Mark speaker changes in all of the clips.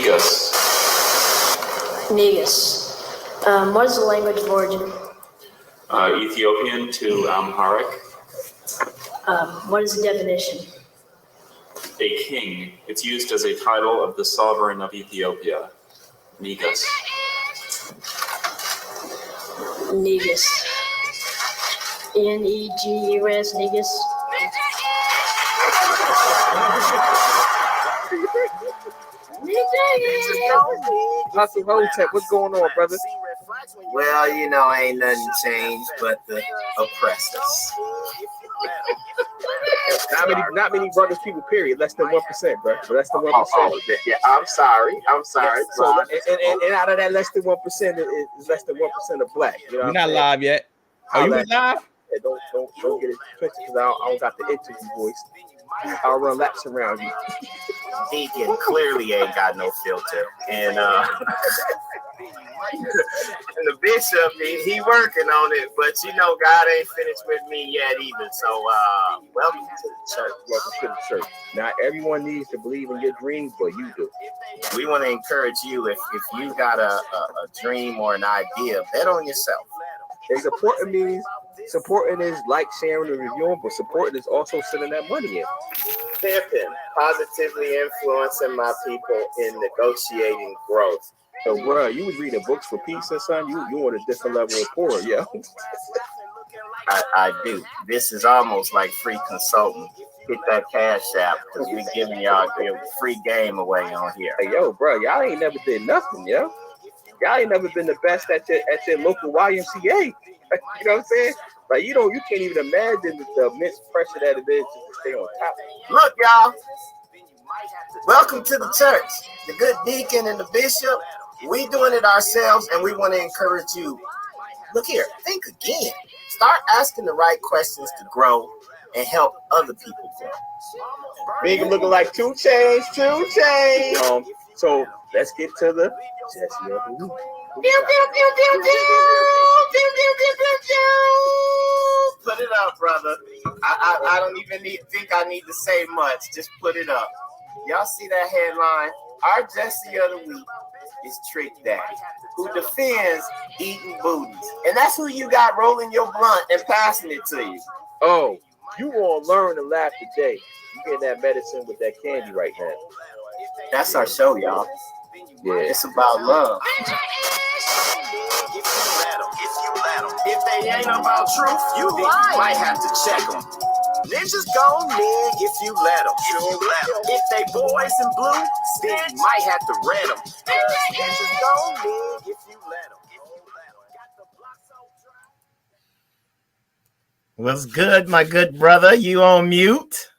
Speaker 1: Negus.
Speaker 2: Negus. What is the language of origin?
Speaker 1: Ethiopian to Amharic.
Speaker 2: What is the definition?
Speaker 1: A king. It's used as a title of the sovereign of Ethiopia. Negus.
Speaker 2: Negus. Negus. Negus.
Speaker 3: Hustle Hotep, what's going on, brother?
Speaker 4: Well, you know, ain't nothing changed but the oppressors.
Speaker 3: Not many brothers, people, period. Less than 1%, bro. Less than 1%.
Speaker 4: Yeah, I'm sorry.
Speaker 3: So, and out of that less than 1%, it's less than 1% of black. You know,
Speaker 5: we're not live yet. Are you live?
Speaker 3: Yeah, don't get it twisted because I don't got the interview voice. I'll run laps around you.
Speaker 4: Deacon clearly ain't got no filter, and and the bishop he working on it, but you know God ain't finished with me yet either. So welcome to the church.
Speaker 3: Welcome to the church. Not everyone needs to believe in your dreams, but you do.
Speaker 4: We want to encourage you if you got a dream or an idea, bet on yourself.
Speaker 3: And supporting is like sharing and reviewing, but supporting is also sending that money in.
Speaker 4: Pimping, positively influencing my people in negotiating growth.
Speaker 3: So, bro, you was reading books for peace and son. You on a different level of poor, yeah.
Speaker 4: I do. This is almost like free consulting. Hit that cash app because we giving y'all free game away on here.
Speaker 3: Hey, yo, bro, y'all ain't never did nothing, yo. Y'all ain't never been the best at your local YMCA. You know what I'm saying? Like you can't even imagine the immense pressure that it is to stay on top.
Speaker 4: Look, y'all. Welcome to the church. The good deacon and the bishop. We doing it ourselves, and we want to encourage you. Look here. Think again. Start asking the right questions to grow and help other people grow.
Speaker 3: Big looking like 2 Chainz. So let's get to the Jesse of the week.
Speaker 4: Put it up, brother. I don't even think I need to say much. Just put it up. Y'all see that headline? Our Jesse of the week is Trick Daddy, who defends eating booties. And that's who you got rolling your blunt and passing it to you.
Speaker 3: Oh, you gonna learn to laugh today. You getting that medicine with that candy right now.
Speaker 4: That's our show, y'all.
Speaker 3: Yeah,
Speaker 4: it's about love. If they ain't about truth, you might have to check them. Ninjas gon' nig if you let them. If they boys in blue, then you might have to red them. Ninjas gon' nig if you let them. What's good, my good brother? You on mute?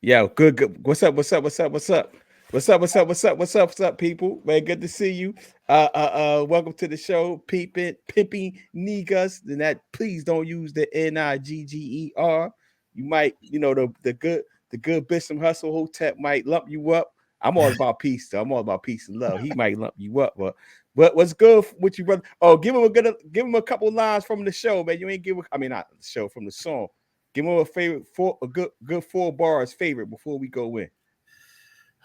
Speaker 5: Yo, good. What's up, people? Man, good to see you. Welcome to the show, Pimping Negus. And that please don't use the Nigger. You might, the good Bishop Hustle Hotep might lump you up. I'm all about peace, though. I'm all about peace and love. He might lump you up, but what's good with you, brother? Oh, give him a couple lines from the show, man. You ain't not the show, from the song. Give him a good 4 bars favorite before we go in.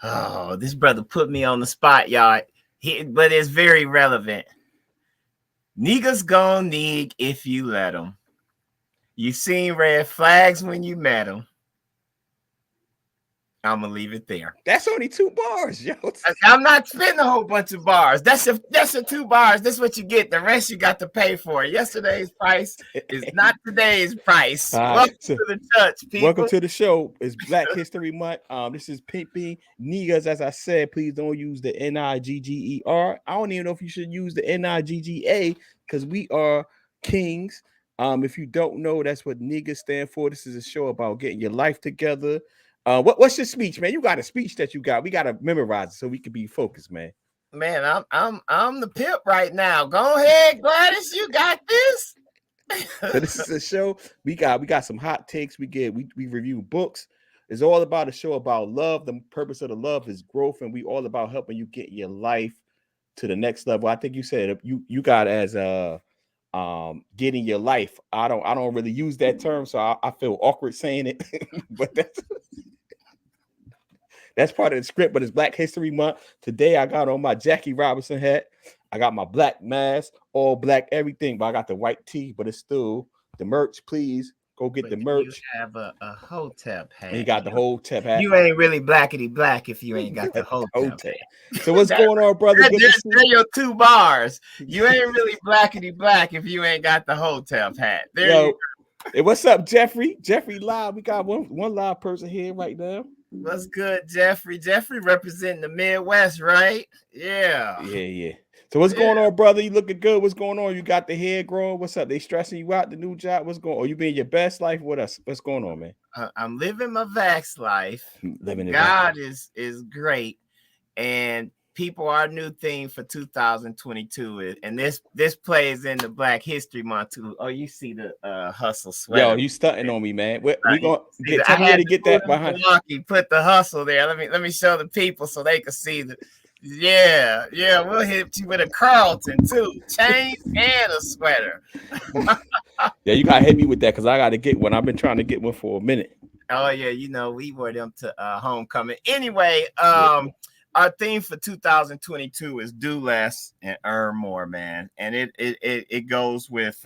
Speaker 4: Oh, this brother put me on the spot, y'all. But it's very relevant. Niggas gon' nig if you let them. You seen red flags when you met them. I'm gonna leave it there.
Speaker 5: That's only 2 bars, yo.
Speaker 4: I'm not spending a whole bunch of bars. That's a 2 bars. That's what you get. The rest you got to pay for. Yesterday's price is not today's price. Welcome to the church, people.
Speaker 5: Welcome to the show. It's Black History Month. This is Pimping Negus. As I said, please don't use the Nigger. I don't even know if you should use the Nigga because we are kings. If you don't know, that's what Negus stand for. This is a show about getting your life together. What's your speech, man? You got a speech that you got. We got to memorize it so we can be focused, man.
Speaker 4: Man, I'm the pimp right now. Go ahead, Gladys. You got this.
Speaker 5: So this is a show. We got some hot takes. We review books. It's all about a show about love. The purpose of the love is growth, and we all about helping you get your life to the next level. I think you said you got as getting your life. I don't really use that term, so I feel awkward saying it, but That's part of the script, but it's Black History Month. Today I got on my Jackie Robinson hat. I got my black mask, all black everything, but I got the white tee, but it's still the merch. Please go get
Speaker 6: But
Speaker 5: the
Speaker 6: do
Speaker 5: merch.
Speaker 6: you have a Hotep hat?
Speaker 5: And he got the whole tip hat.
Speaker 6: You ain't really blackety black if you ain't got the Hotep.
Speaker 5: Hotep. So what's going on, brother? Good to see
Speaker 6: They're
Speaker 5: you.
Speaker 6: your 2 bars. You ain't really blackety black if you ain't got the Hotep hat. There
Speaker 5: Yo,
Speaker 6: you go.
Speaker 5: hey, what's up, Jeffrey? Jeffrey live. We got one live person here right now.
Speaker 6: What's good, Jeffrey? Jeffrey representing the Midwest, right? Yeah.
Speaker 5: Yeah. So what's going on, brother? You looking good? What's going on? You got the hair growing? What's up? They stressing you out? The new job? What's going on? You being your best life? What's going on, man?
Speaker 6: I'm living my vax life.
Speaker 5: Living it.
Speaker 6: God is great, and people, our new theme for 2022 is, and this plays into Black History Month too. Oh, you see the hustle sweater?
Speaker 5: Yo, you stunting on me, man. We gonna get
Speaker 6: I had
Speaker 5: to get that behind.
Speaker 6: Milwaukee, put the hustle there. Let me show the people so they can see the. Yeah, we'll hit you with a Carlton too, chains and a sweater.
Speaker 5: Yeah, you gotta hit me with that because I gotta get one. I've been trying to get one for a minute.
Speaker 6: Oh yeah, we wore them to homecoming. Anyway, our theme for 2022 is do less and earn more, man, and it goes with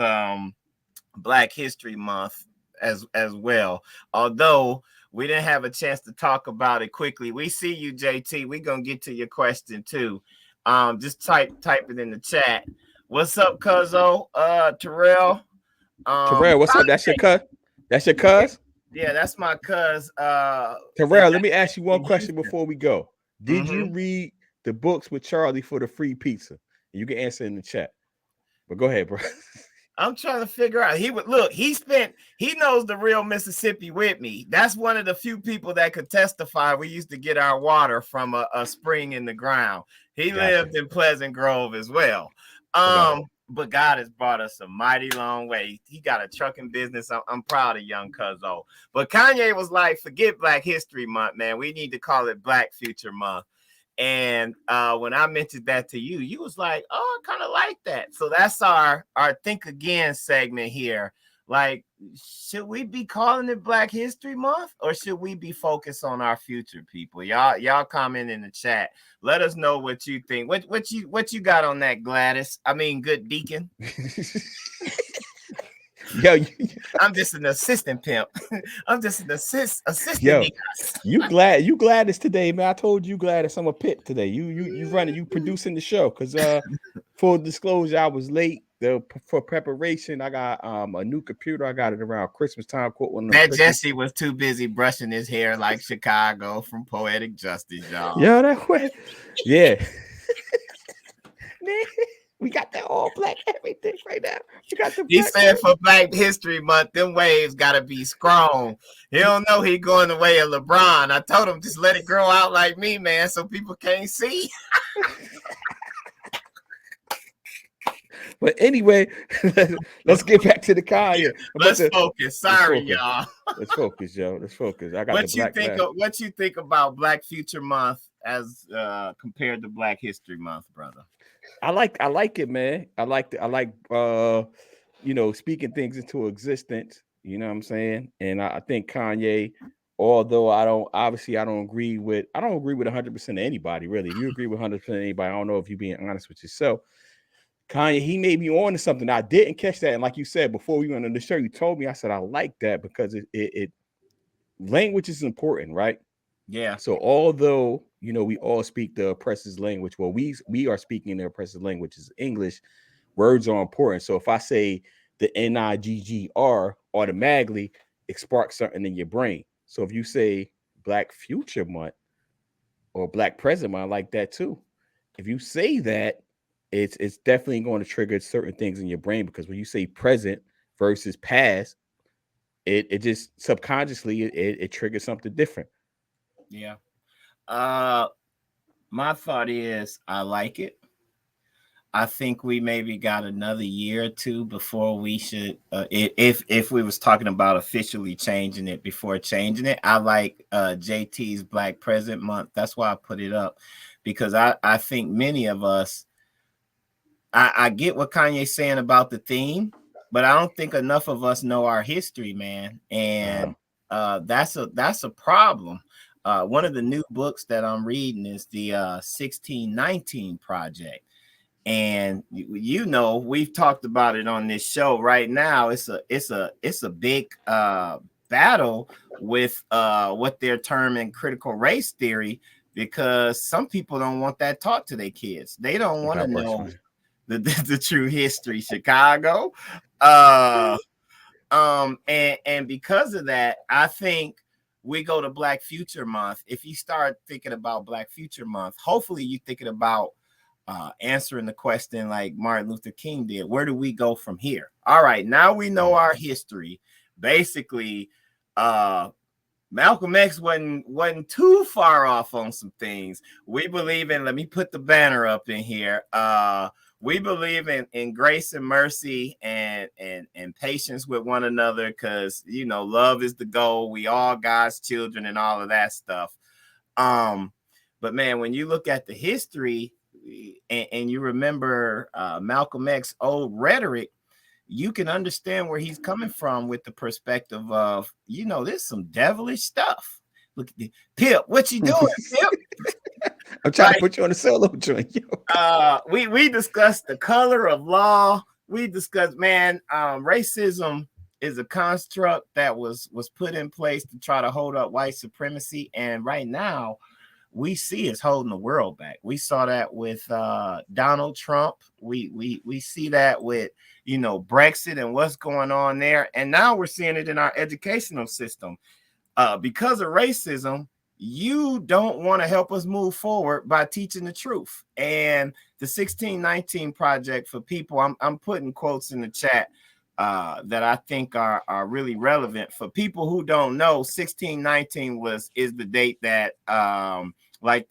Speaker 6: Black History Month as well. Although we didn't have a chance to talk about it quickly. We see you, JT. We're gonna get to your question too. Just type it in the chat. What's up, Cuzzo? Terrell.
Speaker 5: Terrell, what's up? That's your cuz? That's your cuz?
Speaker 6: Yeah, that's my cuz.
Speaker 5: Terrell, let me ask you one question before we go. Did you read the books with Charlie for the free pizza? You can answer in the chat. But go ahead, bro.
Speaker 6: I'm trying to figure out. He knows the real Mississippi with me. That's one of the few people that could testify. We used to get our water from a spring in the ground. He lived in Pleasant Grove as well. But God has brought us a mighty long way. He got a trucking business. I'm proud of young Cuzzo. But Kanye was like, forget Black History Month, man. We need to call it Black Future Month. And when I mentioned that to you, you was like, oh, I kind of like that. So that's our Think Again segment here. Like, should we be calling it Black History Month or should we be focused on our future, people? Y'all comment in the chat. Let us know what you think. What you got on that, Gladys? I mean, good Deacon.
Speaker 5: Yo,
Speaker 6: I'm just an assistant pimp. I'm just an assistant.
Speaker 5: Yo, you glad it's today, man. I told you Gladys I'm a pit today. You running, you producing the show. Cause full disclosure, I was late for preparation. I got a new computer. I got it around Christmas time.
Speaker 6: That Jesse was too busy brushing his hair like Chicago from Poetic Justice, y'all.
Speaker 5: Yeah, that way. Yeah. We got that all black everything right now. We got the.
Speaker 6: He said for Black History Month, them waves gotta be strong. He don't know he going the way of LeBron. I told him just let it grow out like me, man, so people can't see.
Speaker 5: But anyway, let's get back to the car here.
Speaker 6: Let's focus. Sorry, y'all.
Speaker 5: Let's focus, yo. Let's focus. I got
Speaker 6: what you think about Black Future Month as compared to Black History Month, brother?
Speaker 5: I like it, man. I like speaking things into existence. You know what I'm saying? And I think Kanye, although I don't agree with 100% of anybody, really. If you agree with 100% of anybody, I don't know if you're being honest with yourself. Kanye, he made me on to something. I didn't catch that. And like you said, before we went on the show, you told me, I said, I like that because it language is important, right?
Speaker 6: Yeah.
Speaker 5: So although, we all speak the oppressor's language, well, we are speaking the oppressor's language is English, words are important. So if I say the NIGGR, automatically it sparks something in your brain. So if you say Black Future Month or Black Present Month, I like that too. If you say that, it's definitely going to trigger certain things in your brain, because when you say present versus past, it just subconsciously it triggers something different.
Speaker 6: Yeah. My thought is I like it. I think we maybe got another year or two before we should, if we was talking about officially changing it before changing it. I like JT's Black Present Month. That's why I put it up, because I think many of us, I get what Kanye's saying about the theme, but I don't think enough of us know our history, man. And that's a problem. one of the new books that I'm reading is the 1619 Project. And you know, we've talked about it on this show. Right now, it's a big battle with what they're terming critical race theory, because some people don't want that taught to their kids. They don't want to know the true history. Chicago, and because of that, I think we go to Black Future Month. If you start thinking about Black Future Month, hopefully you're thinking about answering the question like Martin Luther King did. Where do we go from here? All right, now we know our history. Basically, Malcolm X wasn't too far off on some things. We believe in, let me put the banner up in here. We believe in grace and mercy and patience with one another, because you know, love is the goal. We all God's children and all of that stuff. But man, when you look at the history and you remember Malcolm X old rhetoric, you can understand where he's coming from with the perspective of, you know, there's some devilish stuff. Look at the Pip, what you doing, Pip?
Speaker 5: I'm trying to put you on a solo joint.
Speaker 6: We discussed the color of law. We discussed, man, racism is a construct that was put in place to try to hold up white supremacy. And right now, we see it's holding the world back. We saw that with Donald Trump. We see that with, you know, Brexit and what's going on there. And now we're seeing it in our educational system. Because of racism, you don't want to help us move forward by teaching the truth. And the 1619 Project, for people, I'm putting quotes in the chat that I think are really relevant for people who don't know. 1619 is the date that like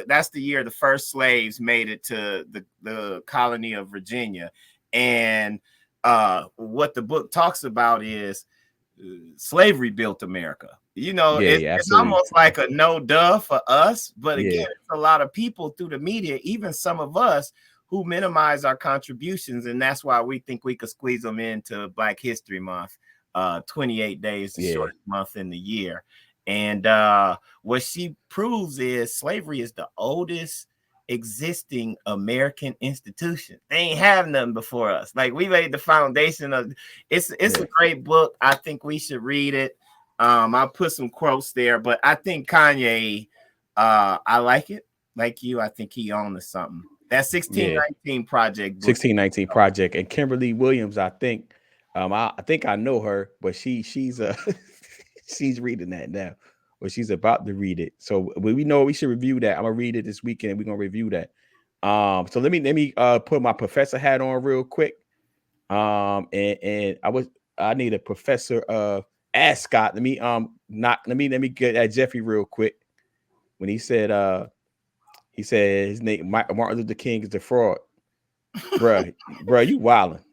Speaker 6: that's the year the first slaves made it to the colony of Virginia. And what the book talks about is slavery built America. You know, it's almost like a no-duh for us. But again, it's a lot of people through the media, even some of us, who minimize our contributions. And that's why we think we could squeeze them into Black History Month. 28 days, the shortest month in the year. And what she proves is slavery is the oldest existing American institution. They ain't have nothing before us. Like, we laid the foundation of it's a great book. I think we should read it. I'll put some quotes there, but I think Kanye, I like it. Like you, I think he owned something. That 1619 Project book.
Speaker 5: 1619 Project. And Kimberly Williams, I think I know her, but she's she's reading that now, or she's about to read it. So we know we should review that. I'm gonna read it this weekend. We're gonna review that. So let me put my professor hat on real quick. And I need a professor Ascot. Let me get at Jeffrey real quick. When he said his name Martin Luther King is the fraud. Bruh, you wildin'.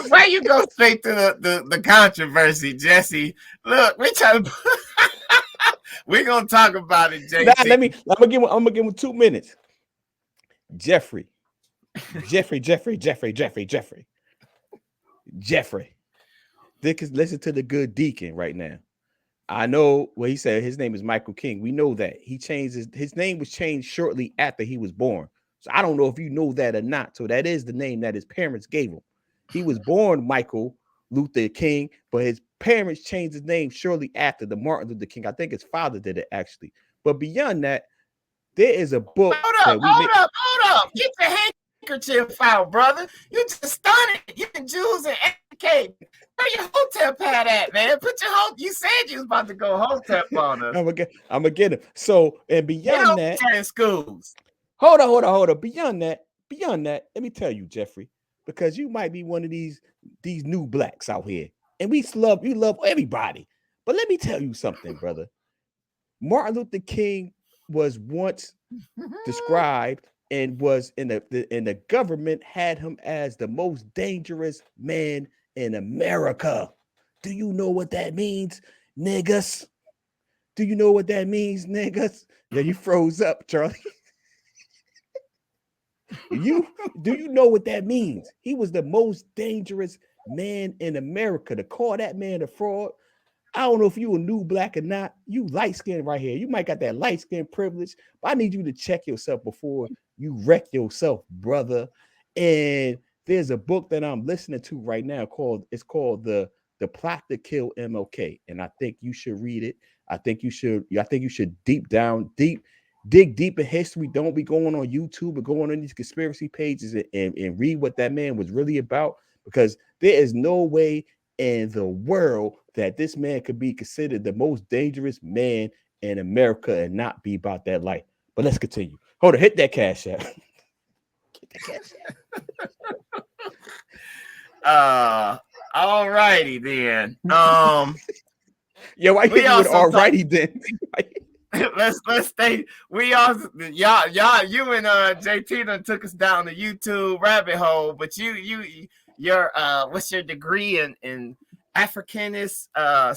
Speaker 6: Why you go straight to the controversy, Jesse? Look, we're gonna talk about it, JC.
Speaker 5: I'm gonna give him 2 minutes. Jeffrey. Listen to the good deacon right now. I know what he said. His name is Michael King. We know that he changed his name was changed shortly after he was born. So I don't know if you know that or not. So that is the name that his parents gave him. He was born Michael Luther King, but his parents changed his name shortly after the Martin Luther King. I think his father did it actually. But beyond that, there is a book.
Speaker 6: Hold up. Get your handkerchief out, brother. You just stunning. You can Jews and educate. Where your hotel pad at, man? You said you was about to go hotel on us.
Speaker 5: I'm gonna get him. So, and beyond that,
Speaker 6: in schools.
Speaker 5: Hold on. Beyond that, let me tell you, Jeffrey, because you might be one of these new blacks out here, and we love everybody. But let me tell you something, brother. Martin Luther King was once described and was in the government had him as the most dangerous man in America. Do you know what that means, Negus? Do you know what that means, Negus? Yeah, you froze up, Charlie. Do you know what that means? He was the most dangerous man in America. To call that man a fraud, I don't know if you a new black or not. You light skin right here. You might got that light skin privilege, but I need you to check yourself before you wreck yourself, brother. And there's a book that I'm listening to right now called the Plot to Kill MLK, and I think you should read it. I think you should dig deep in history. Don't be going on YouTube or going on these conspiracy pages and read what that man was really about, because there is no way in the world that this man could be considered the most dangerous man in America and not be about that life. But let's continue. Hold on, hit that cash app.
Speaker 6: All righty then.
Speaker 5: Yo, I hit you with alrighty then.
Speaker 6: let's stay. We also y'all you and JT done took us down the YouTube rabbit hole, but your what's your degree in Africanist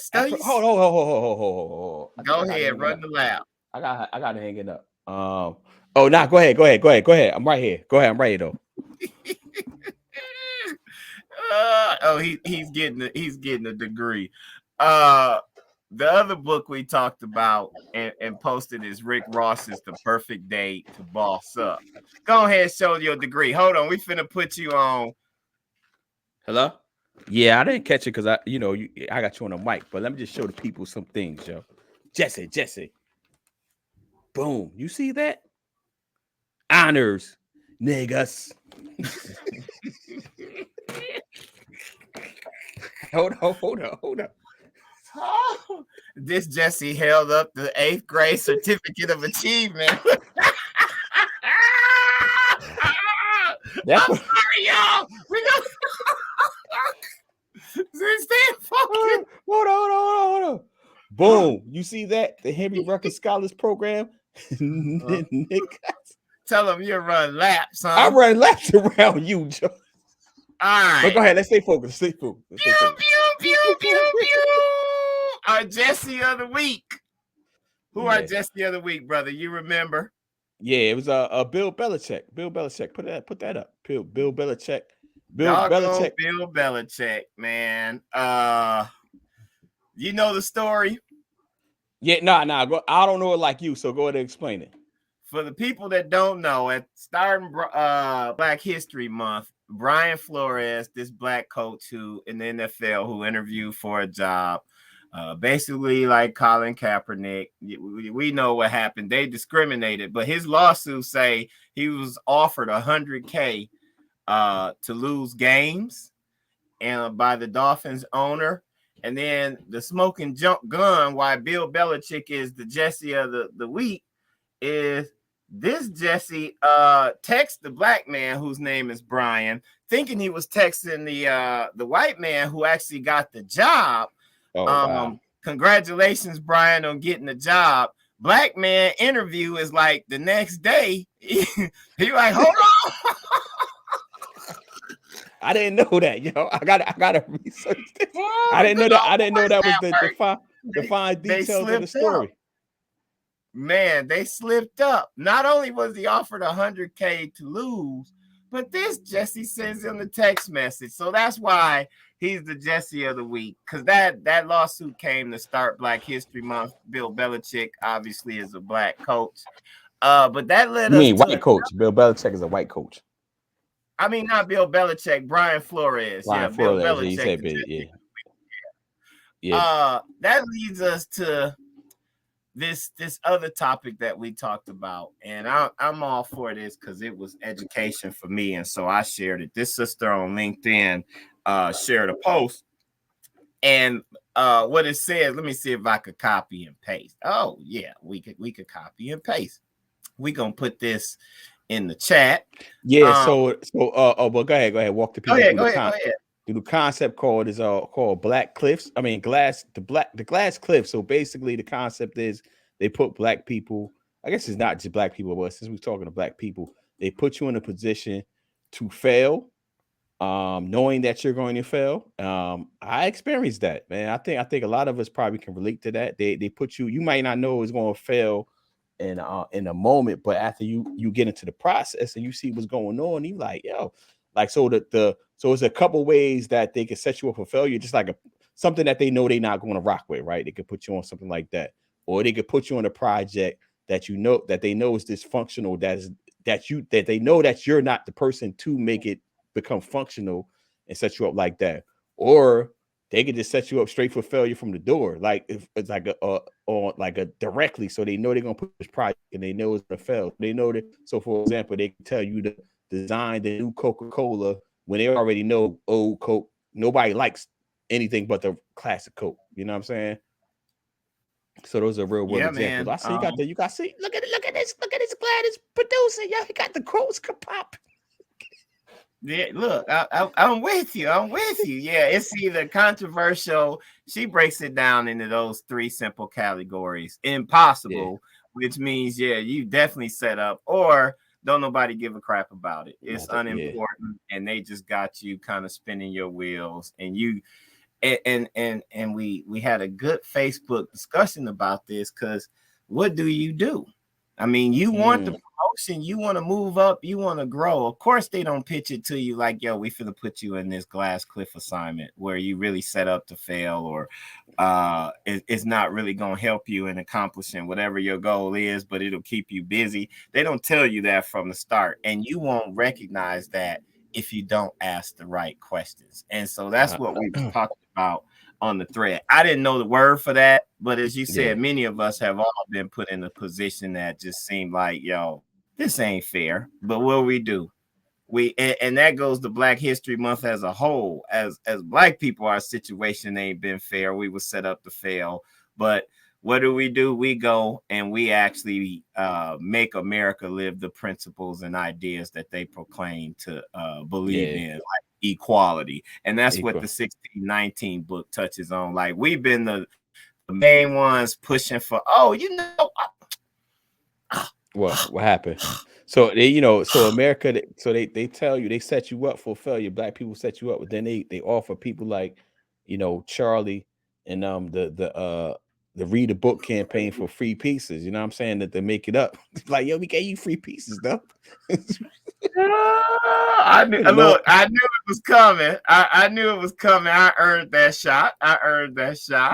Speaker 6: studies?
Speaker 5: Hold.
Speaker 6: Go ahead, run the lab.
Speaker 5: I gotta hang it up. Go ahead. I'm right here. Go ahead, I'm ready though.
Speaker 6: He's getting a degree. The other book we talked about and posted is Rick Ross's The Perfect Day to Boss Up. Go ahead, show your degree. Hold on, we finna put you on.
Speaker 5: Hello? Yeah, I didn't catch it because I got you on the mic, but let me just show the people some things, yo. Jesse. Boom. You see that? Honors, Negus. Hold on.
Speaker 6: Oh, this Jesse held up the 8th grade certificate of achievement. I'm sorry, y'all.
Speaker 5: Hold on. Boom. You see that? The Henry Rucker Scholars Program.
Speaker 6: Tell them you run laps, huh?
Speaker 5: I run laps around you, Joe.
Speaker 6: All right.
Speaker 5: But go ahead. Let's stay focused. Pew.
Speaker 6: Our Jesse of the week. Who are Jesse of the week, brother? You remember?
Speaker 5: Yeah, it was Bill Belichick. Put that up. Bill Belichick. Bill
Speaker 6: Belichick, man. You know the story?
Speaker 5: Yeah, nah. I don't know it like you, so go ahead and explain it.
Speaker 6: For the people that don't know, at starting Black History Month, Brian Flores, this black coach who in the NFL who interviewed for a job, basically like Colin Kaepernick, we know what happened. They discriminated, but his lawsuits say he was offered $100K to lose games and by the Dolphins owner. And then the smoking junk gun, why Bill Belichick is the Jesse of the week, is this Jesse text the black man whose name is Brian, thinking he was texting the white man who actually got the job. Wow. Congratulations, Brian, on getting the job. Black man interview is like the next day. He like, hold on.
Speaker 5: I didn't know that, yo. I gotta research this. I didn't know that was the fine details of the story.
Speaker 6: Up. Man, they slipped up. Not only was he offered $100K to lose, but this Jesse sends him the text message. So that's why he's the Jesse of the week, because that lawsuit came to start Black History Month. Bill Belichick obviously is a black coach, but that led us.
Speaker 5: You mean white coach? Bill Belichick is a white coach.
Speaker 6: I mean, not Bill Belichick, Brian Flores.
Speaker 5: Bill Belichick.
Speaker 6: Yeah. That leads us to this other topic that we talked about, and I'm all for this because it was education for me, and so I shared it. This sister on LinkedIn shared a post, and what it says. Let me see if I could copy and paste. Oh yeah, we could copy and paste. We gonna put this in the chat.
Speaker 5: Yeah. Well, go ahead. Walk the people
Speaker 6: through
Speaker 5: the concept called Black Cliffs. I mean, the glass cliff. So basically, the concept is they put black people. I guess it's not just black people, but since we're talking to black people, they put you in a position to fail, knowing that you're going to fail. I experienced that, man. I think a lot of us probably can relate to that. They put you. You might not know it's going to fail in a moment, but after you get into the process and you see what's going on, you like, yo, like so it's a couple ways that they can set you up for failure. Just like something that they know they're not going to rock with, right? They could put you on something like that, or they could put you on a project that that they know is dysfunctional, that they know that you're not the person to make it become functional and set you up like that, or they could just set you up straight for failure from the door, like if it's like a directly, so they know they're gonna put this project and they know it's gonna fail. They know that. So, for example, they can tell you to design the new Coca-Cola when they already know old Coke. Nobody likes anything but the classic Coke. You know what I'm saying? So those are real world examples.
Speaker 6: man.
Speaker 5: I see you got that. You got see. Look at this glad it's producing. Y'all got the quotes pop.
Speaker 6: Yeah, look, I'm with you. I'm with you. Yeah, it's either controversial. She breaks it down into those 3 simple categories. Impossible, which means, yeah, you definitely set up, or don't nobody give a crap about it. It's unimportant, and they just got you kind of spinning your wheels. And you, and we had a good Facebook discussion about this, because what do you do? I mean, you want the promotion, you want to move up, you want to grow. Of course, they don't pitch it to you like, yo, we finna put you in this glass cliff assignment where you really set up to fail, or it's not really going to help you in accomplishing whatever your goal is, but it'll keep you busy. They don't tell you that from the start, and you won't recognize that if you don't ask the right questions. And so that's what we were talking about on the thread. I didn't know the word for that, but as you said, many of us have all been put in a position that just seemed like, yo, this ain't fair. But what we do, and that goes to Black History Month as a whole. As Black people, our situation ain't been fair. We were set up to fail. But what do? We go and we actually make America live the principles and ideas that they proclaim to believe in, like equality. And that's what the 1619 book touches on. Like, we've been the main ones pushing for,
Speaker 5: what happened? So they, so America, so they tell you, they set you up for failure. Black people set you up, but then they offer people like, Charlie and the read a book campaign for free pieces. You know what I'm saying? That they make it up. Like, yo, we gave you free pieces, though.
Speaker 6: I knew it was coming. I knew it was coming. I earned that shot.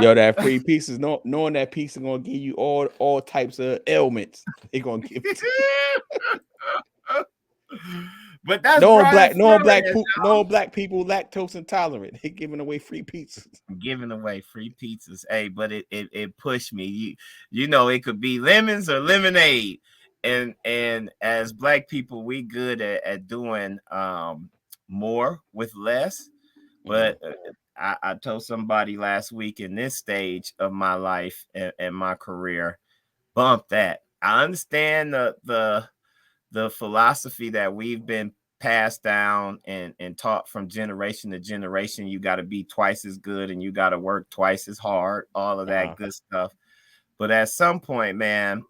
Speaker 5: Yo, that free pieces, knowing that piece is gonna give you all types of ailments. They're gonna give it to you.
Speaker 6: But that's
Speaker 5: no black people lactose intolerant. They giving away free pizzas.
Speaker 6: Hey, but it pushed me. You know, it could be lemons or lemonade. And as Black people, we good at doing more with less. But I told somebody last week, in this stage of my life and my career, bump that. I understand the philosophy that we've been passed down and taught from generation to generation. You got to be twice as good and you got to work twice as hard, all of that good stuff. But at some point, man,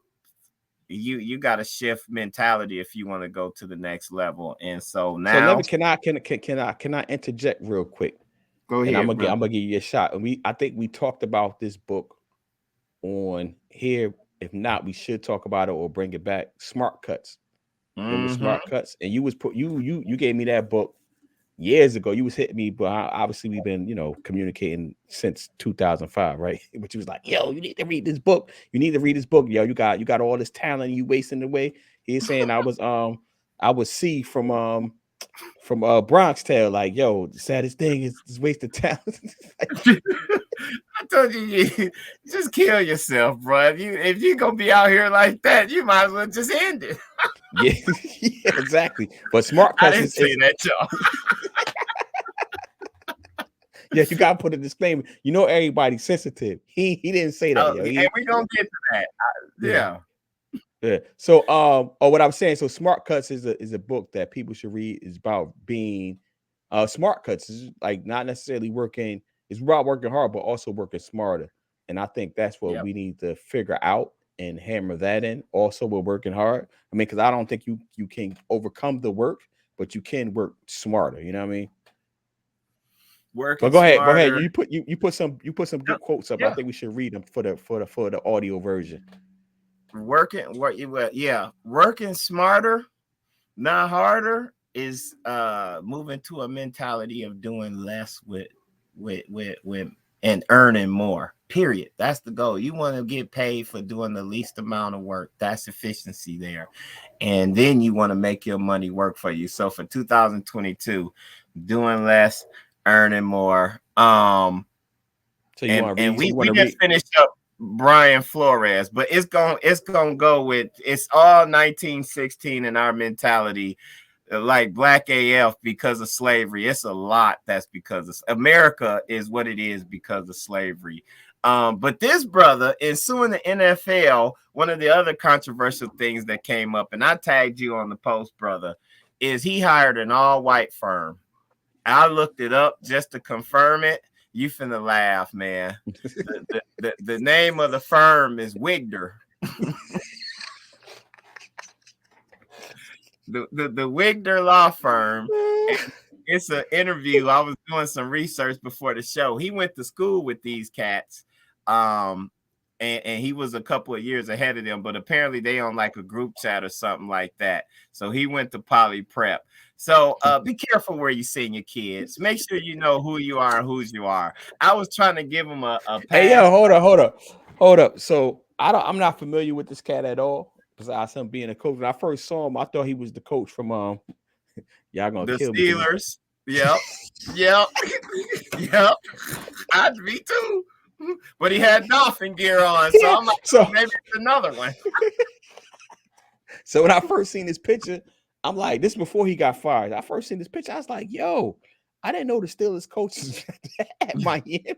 Speaker 6: you got to shift mentality if you want to go to the next level. And so now,
Speaker 5: can I interject real quick?
Speaker 6: Go ahead.
Speaker 5: And I'm gonna give you a shot. And I think we talked about this book on here. If not, we should talk about it or bring it back. Smart Cuts. Remember Smart Cuts? And you gave me that book years ago. You was hitting me, but obviously we've been communicating since 2005, right? But you was like, yo, you need to read this book. Yo, you got all this talent, you wasting away. He's saying I was C from Bronx Tale, like, yo, the saddest thing is this wasted talent.
Speaker 6: I told you, just kill yourself, bro. If you're gonna be out here like that, you might as well just end it.
Speaker 5: yeah, exactly. But Smart Cuts,
Speaker 6: I didn't say that, y'all.
Speaker 5: Yeah, you gotta put a disclaimer. Everybody's sensitive. He didn't say that.
Speaker 6: And we're gonna get to that.
Speaker 5: Yeah. So what I'm saying, so Smart Cuts is a book that people should read. Is about being Smart Cuts. Is like not necessarily working. It's about working hard, but also working smarter. And I think that's what we need to figure out and hammer that in. Also, we're working hard. I mean, because I don't think you can overcome the work, but you can work smarter. You know what I mean? But go ahead. You put some good quotes up. I think we should read them for the audio version.
Speaker 6: Working smarter, not harder, is moving to a mentality of doing less with and earning more. Period. That's the goal. You want to get paid for doing the least amount of work. That's efficiency there. And then you want to make your money work for you. So for 2022, doing less, earning more.
Speaker 5: So you want to read?
Speaker 6: We just finished up Brian Flores, but it's gonna go with it's all 1916 in our mentality, like Black AF because of slavery. It's a lot that's because of America is what it is because of slavery. But this brother in suing the NFL, one of the other controversial things that came up, and I tagged you on the post, brother, is he hired an all-white firm. I looked it up just to confirm it. You finna laugh, man. The name of the firm is Wigder. the Wigder law firm. It's an interview. I was doing some research before the show. He went to school with these cats. And he was a couple of years ahead of them, but apparently they on like a group chat or something like that. So he went to poly prep. So be careful where you send your kids. Make sure you know who you are and whose you are. I was trying to give him a pass.
Speaker 5: Hey, yo, hold up. So I'm not familiar with this cat at all besides him being a coach. When I first saw him, I thought he was the coach from y'all gonna
Speaker 6: the
Speaker 5: kill
Speaker 6: Steelers. Me. Yep. Me too. But he had dolphin gear on, so I'm like, maybe it's another one.
Speaker 5: So when I first seen this picture, I'm like, this before he got fired. I first seen this picture, I was like, yo, I didn't know the Steelers coaches at Miami.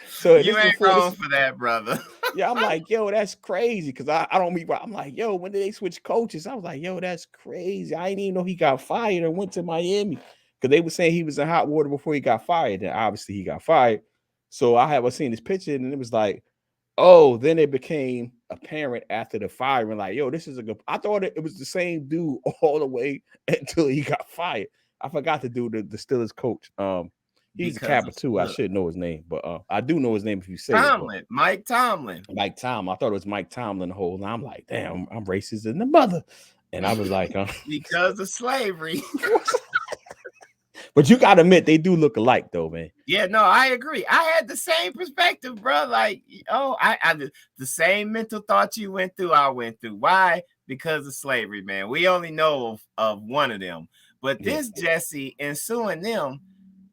Speaker 5: So
Speaker 6: you ain't wrong for that, brother.
Speaker 5: Yeah, I'm like, yo, that's crazy. Cause I don't mean, I'm like, yo, when did they switch coaches? I was like, yo, that's crazy. I didn't even know he got fired and went to Miami. Cause they were saying he was in hot water before he got fired. And obviously he got fired. So I have seen this picture and it was like, oh, then it became apparent after the firing, like, yo, this is a good. I thought it was the same dude all the way until he got fired. I forgot to do the Steelers coach. He's a Kappa too. I should know his name, but I do know his name if you say
Speaker 6: Tomlin, Mike Tomlin.
Speaker 5: Mike Tomlin. I thought it was Mike Tomlin the whole. And I'm like, damn, I'm racist in the mother. And I was like,
Speaker 6: because of slavery.
Speaker 5: But you gotta admit they do look alike, though, man.
Speaker 6: Yeah, no, I agree. I had the same perspective, bro. Like, I the same mental thoughts you went through, I went through. Why? Because of slavery, man. We only know of one of them, but this Jesse, in suing them,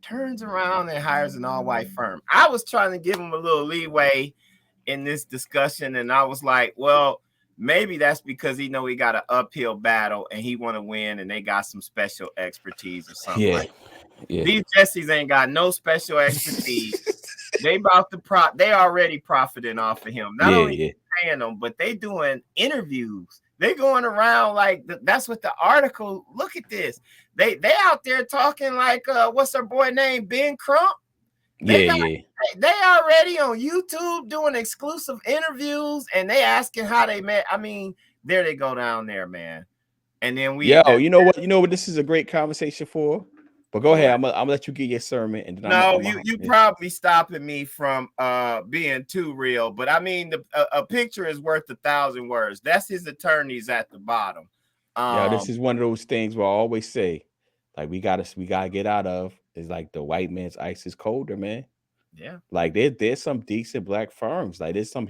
Speaker 6: turns around and hires an all-white firm. I was trying to give him a little leeway in this discussion, and I was like, well, maybe that's because he know he got an uphill battle and he want to win, and they got some special expertise or something like that. Yeah. These Jessies ain't got no special expertise. They already profiting off of him. Not only paying them, but they doing interviews. They going around like that's what the article. Look at this. They out there talking like what's their boy name? Ben Crump. They already on YouTube doing exclusive interviews, and they asking how they met. I mean, there they go down there, man. And then
Speaker 5: you know what this is a great conversation for. But go ahead. I'm gonna let you get your sermon, and then
Speaker 6: you probably stopping me from being too real. But I mean, a picture is worth 1,000 words. That's his attorneys at the bottom.
Speaker 5: This is one of those things where I always say, like, we gotta get out of is like the white man's ice is colder, man.
Speaker 6: Yeah,
Speaker 5: like there's some decent black firms. Like there's some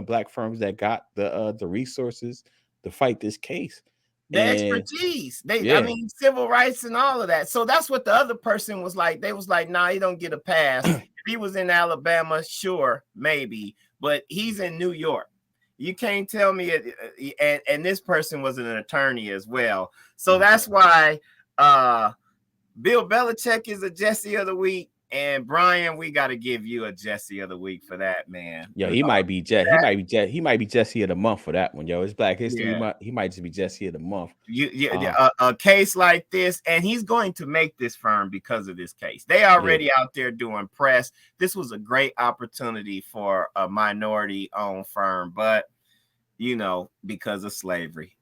Speaker 5: black firms that got the resources to fight this case.
Speaker 6: The expertise. I mean, civil rights and all of that. So that's what the other person was like. They was like, nah, he don't get a pass. If he was in Alabama, sure, maybe. But he's in New York. You can't tell me it. And this person was an attorney as well. So that's why Bill Belichick is a Jesse of the week. And Brian, we got to give you a Jesse of the week for that, man.
Speaker 5: Yo, he might be Jesse of the month for that one. Yo, it's Black History Month. He might just be Jesse of the month.
Speaker 6: A case like this, and he's going to make this firm because of this case. They already out there doing press. This was a great opportunity for a minority-owned firm, but because of slavery.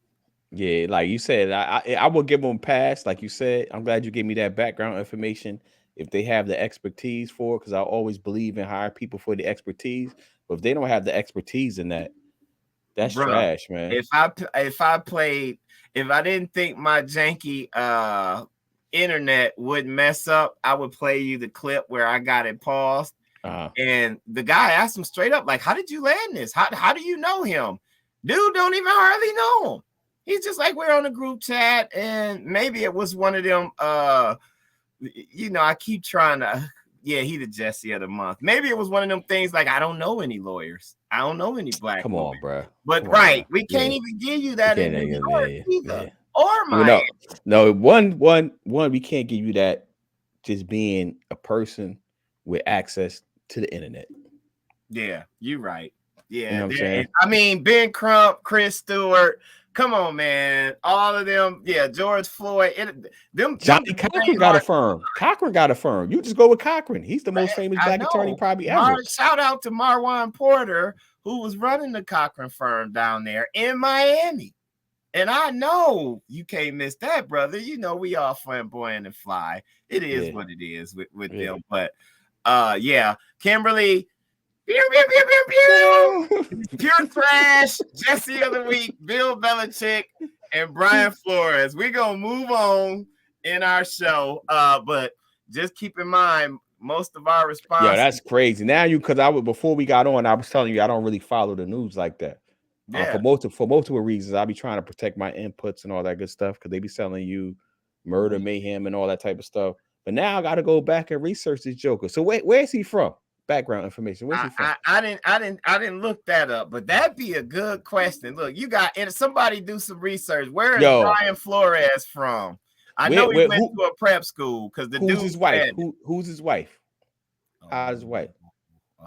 Speaker 5: Yeah, like you said, I will give them a pass. Like you said, I'm glad you gave me that background information. If they have the expertise for it, because I always believe in hiring people for the expertise. But if they don't have the expertise in that, that's trash, man.
Speaker 6: If I didn't think my janky internet wouldn't mess up, I would play you the clip where I got it paused. And the guy asked him straight up, like, how did you land this? How do you know him? Dude don't even hardly know him. He's just like, we're on a group chat, and maybe it was one of them, I keep trying to, he the Jesse of the month. Maybe it was one of them things like, I don't know any lawyers. I don't know any black
Speaker 5: Come
Speaker 6: lawyers.
Speaker 5: on, bro.
Speaker 6: But
Speaker 5: Come
Speaker 6: right,
Speaker 5: on,
Speaker 6: we can't even give you that in New York either. Or Miami.
Speaker 5: No, one, we can't give you that just being a person with access to the internet.
Speaker 6: Yeah, you're right. Yeah,
Speaker 5: you know what I'm saying?
Speaker 6: I mean, Ben Crump, Chris Stewart, come on, man. All of them, George Floyd.
Speaker 5: Johnny Cochran got a firm. Cochran got a firm. You just go with Cochran. He's the most famous black attorney probably ever.
Speaker 6: Shout out to Marwan Porter, who was running the Cochran firm down there in Miami. And I know you can't miss that, brother. You know, we all flamboyant and fly. It is what it is with them. But Kimberly, pew, pew, pew, pew, pew. Pure trash, Jesse of the week, Bill Belichick, and Brian Flores. We're gonna move on in our show. But just keep in mind, most of our responses.
Speaker 5: Yeah, that's crazy. Now before we got on, I was telling you I don't really follow the news like that. For multiple reasons, I'll be trying to protect my inputs and all that good stuff because they be selling you murder, mayhem, and all that type of stuff. But now I got to go back and research this Joker. So where's he from? Background information. Where's he from?
Speaker 6: I didn't look that up, but that'd be a good question. Look, somebody do some research. Where is Brian Flores from? I know he went to a prep school because
Speaker 5: who's his wife? Who's his wife? How's his wife?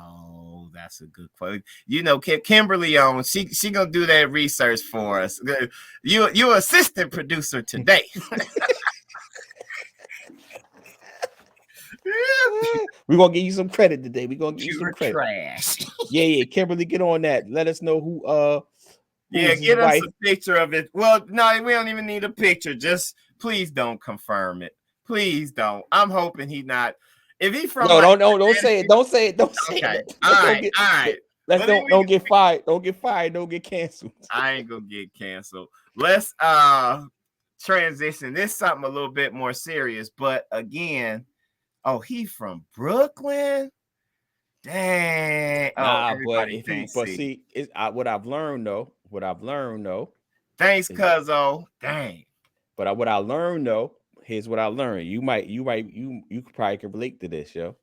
Speaker 6: Oh, that's a good question. You know, Kimberly on she gonna do that research for us. You assistant producer today.
Speaker 5: We're gonna give you some credit today. We're gonna give you some credit.
Speaker 6: Trash.
Speaker 5: Yeah. Kimberly, get on that. Let us know who
Speaker 6: get us a picture of it. Well, no, we don't even need a picture. Just please don't confirm it. Please don't. I'm hoping he's not. If he from
Speaker 5: don't say it. Don't say it.
Speaker 6: Okay. All right.
Speaker 5: Let's don't get fired. Don't get fired. Don't get canceled.
Speaker 6: I ain't gonna get canceled. Let's transition. This is something a little bit more serious, but again, he from Brooklyn. Dang.
Speaker 5: What I've learned though.
Speaker 6: Thanks, Cuzzo. Dang.
Speaker 5: But what I learned though. Here's what I learned. You probably can relate to this, yo.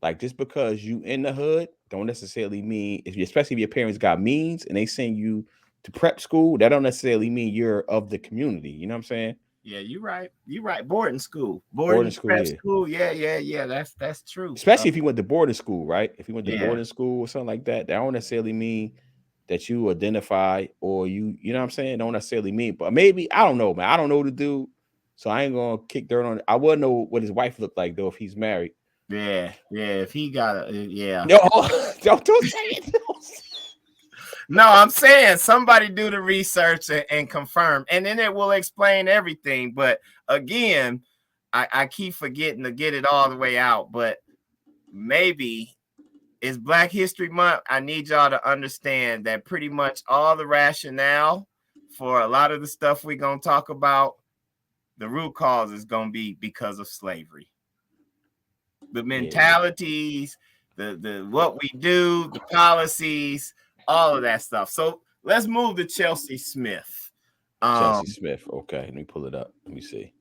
Speaker 5: Like just because you in the hood don't necessarily mean, especially if your parents got means and they send you to prep school, that don't necessarily mean you're of the community. You know what I'm saying?
Speaker 6: Yeah, you're right. You're right. Boarding school.
Speaker 5: Boarding school.
Speaker 6: Prep school. Yeah. That's true.
Speaker 5: Especially if you went to boarding school, right? If you went to boarding school or something like that, that don't necessarily mean that you identify or you know what I'm saying? Don't necessarily mean, but maybe I don't know, man. I don't know the dude. So I ain't gonna kick dirt on it. I wouldn't know what his wife looked like though if he's married.
Speaker 6: Yeah. If he got
Speaker 5: No, don't say it.
Speaker 6: No, I'm saying somebody do the research and confirm, and then it will explain everything. But again, I keep forgetting to get it all the way out. But maybe it's Black History Month. I need y'all to understand that pretty much all the rationale for a lot of the stuff we're gonna talk about. The root cause is going to be because of slavery. The mentalities, the what we do, the policies, all of that stuff. So let's move to Chelsea Smith.
Speaker 5: Chelsea Smith. Okay, let me pull it up. Let me see.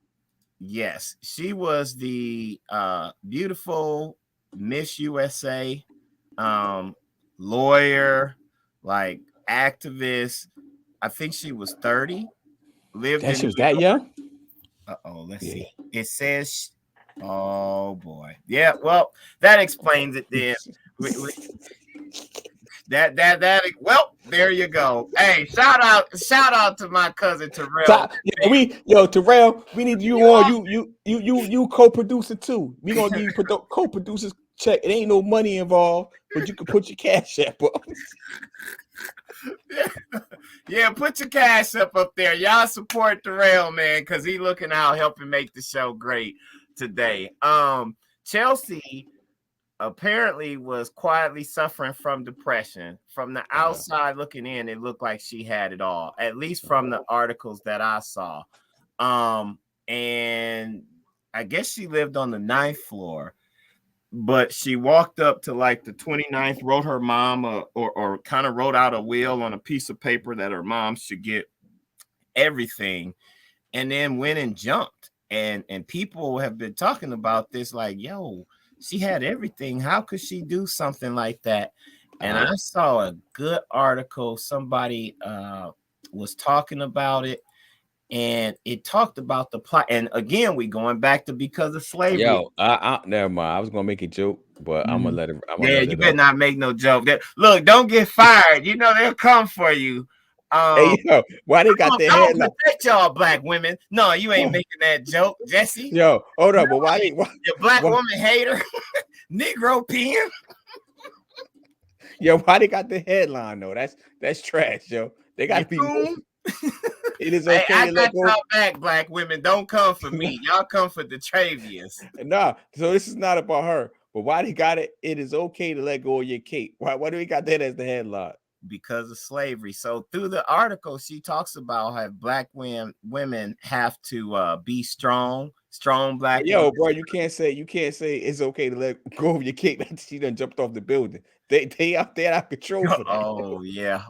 Speaker 6: Yes, she was the beautiful Miss USA lawyer, like activist. I think she was 30.
Speaker 5: She was that young?
Speaker 6: Let's see. It says, oh boy. Yeah, well, that explains it then. Well, there you go. Hey, shout out to my cousin Terrell.
Speaker 5: Terrell, we need you on. You co-producer too. We gonna give you co-producers check. It ain't no money involved, but you can put your cash app up.
Speaker 6: Yeah, put your cash up there. Y'all support Terrell, man, because he looking out helping make the show great today. Chelsea apparently was quietly suffering from depression. From the outside looking in, it looked like she had it all, at least from the articles that I saw. And I guess she lived on the 9th floor, but she walked up to like the 29th, wrote her mom or kind of wrote out a will on a piece of paper that her mom should get everything, and then went and jumped. And people have been talking about this, like, yo, she had everything. How could she do something like that? And I saw a good article. Somebody was talking about it, and it talked about the plot. And again, we going back to because of slavery.
Speaker 5: Yo, never mind. I was gonna make a joke, but I'm gonna let it.
Speaker 6: You better not make no joke. Look, don't get fired. You know they'll come for you.
Speaker 5: Hey, yo, why they got their head?
Speaker 6: Protect y'all, black women. No, you ain't making that joke, Jesse.
Speaker 5: Yo, hold up, but why they?
Speaker 6: You black woman hater, Negro pen.
Speaker 5: Yo, why they got the headline though? That's trash, yo. They got to be. It is okay.
Speaker 6: I got y'all back, black women. Don't come for me. Y'all come for the Travians.
Speaker 5: Nah, so this is not about her. But why they got it? It is okay to let go of your cape. Why do we got that as the headline?
Speaker 6: Because of slavery. So through the article, she talks about how black women have to be strong black.
Speaker 5: Yo, bro, you can't say it's okay to let go of your cape after she done jumped off the building. They out there out of control for that.
Speaker 6: Oh yeah.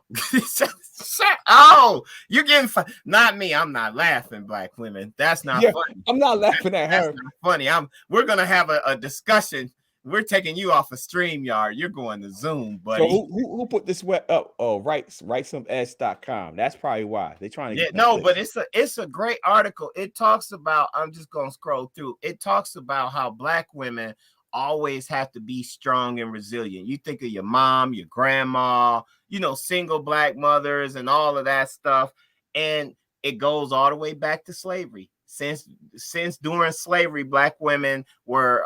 Speaker 6: Oh, you're getting not me. I'm not laughing, black women. That's not funny.
Speaker 5: I'm not laughing at her.
Speaker 6: That's not funny. We're gonna have a discussion. We're taking you off of StreamYard. You're going to Zoom, buddy.
Speaker 5: So who put this web up? Oh, writesomess.com. That's probably why they're trying to get
Speaker 6: but it's a great article. It talks about, I'm just gonna scroll through. It talks about how black women always have to be strong and resilient. You think of your mom, your grandma, single black mothers and all of that stuff. And it goes all the way back to slavery. Since during slavery, black women were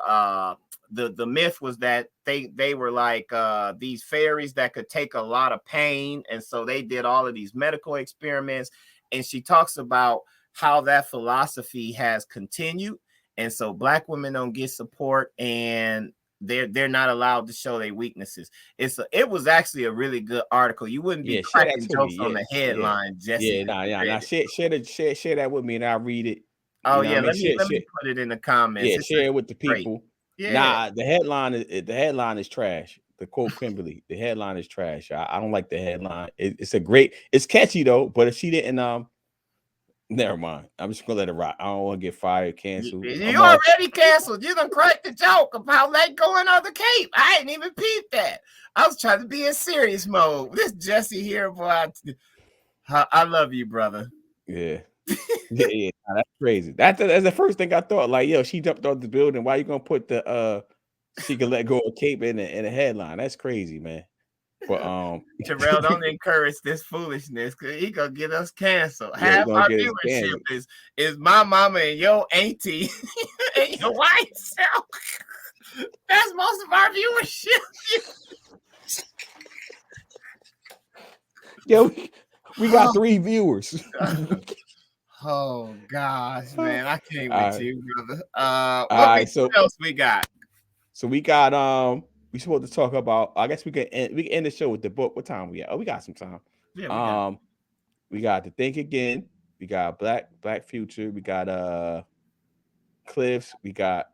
Speaker 6: the myth was that they were like these fairies that could take a lot of pain, and so they did all of these medical experiments. And she talks about how that philosophy has continued, and so black women don't get support, and they're not allowed to show their weaknesses. It was actually a really good article. You wouldn't be cracking jokes on the headline, Jesse.
Speaker 5: Nah. Share that with me, and I'll read it.
Speaker 6: Oh yeah, let me put it in the comments.
Speaker 5: Yeah, share it with the people.
Speaker 6: Great. Yeah.
Speaker 5: Nah, the headline is trash. The quote Kimberly, the headline is trash. I don't like the headline. It's catchy though, but if she didn't, never mind. I'm just gonna let it rock. I don't want to get fired, canceled.
Speaker 6: You already canceled. You done cracked the joke about let going of the cape. I ain't even peeped that. I was trying to be in serious mode. This Jesse here, boy. I love you, brother.
Speaker 5: Yeah. Yeah, that's crazy. That's the first thing I thought. Like, yo, she jumped off the building. Why you gonna put the she can let go of cape in a headline? That's crazy, man. But
Speaker 6: Terrell, don't encourage this foolishness because he gonna get us canceled. Half our viewership is my mama and your auntie and your white self. That's most of our viewership.
Speaker 5: Yo, we got 3 viewers.
Speaker 6: Oh gosh, man, I can't with you, brother. What else we got?
Speaker 5: So we got we supposed to talk about. I guess we can end the show with the book. What time we at? Oh, we got some time.
Speaker 6: Yeah,
Speaker 5: we got To Think Again. We got Black Future. We got Cliffs. We got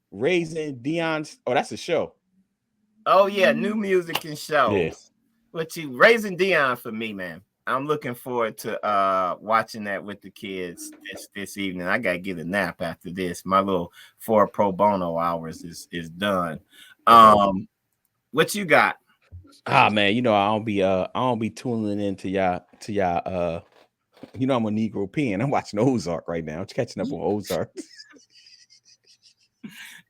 Speaker 5: Raising Dion's. Oh, that's a show.
Speaker 6: Oh yeah, new music and shows.
Speaker 5: Yeah.
Speaker 6: What you Raising Dion for me, man. I'm looking forward to watching that with the kids this evening. I gotta get a nap after this. My little 4 pro bono hours is done. What you got?
Speaker 5: Man, I don't be tuning into y'all I'm a Negro pen. I'm watching Ozark right now. I'm catching up on Ozark.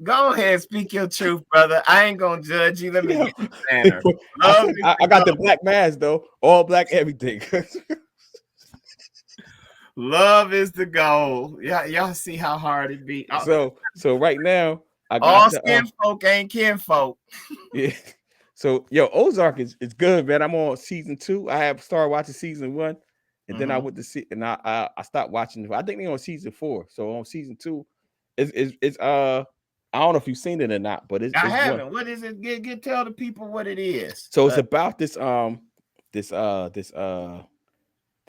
Speaker 6: Go ahead, speak your truth, brother. I ain't gonna judge you. Let me get the banner.
Speaker 5: I got the black mask though, all black everything.
Speaker 6: Love is the goal. Y'all see how hard it be.
Speaker 5: So right now, I got
Speaker 6: all skin folk ain't kinfolk.
Speaker 5: Yeah. So Ozark is good, man. I'm on season 2. I have started watching season 1, and then I went to see, and I stopped watching. I think they're on season 4. So on season 2, it's I don't know if you've seen it or not, but I
Speaker 6: haven't. What is it? Tell the people what it is.
Speaker 5: So it's about this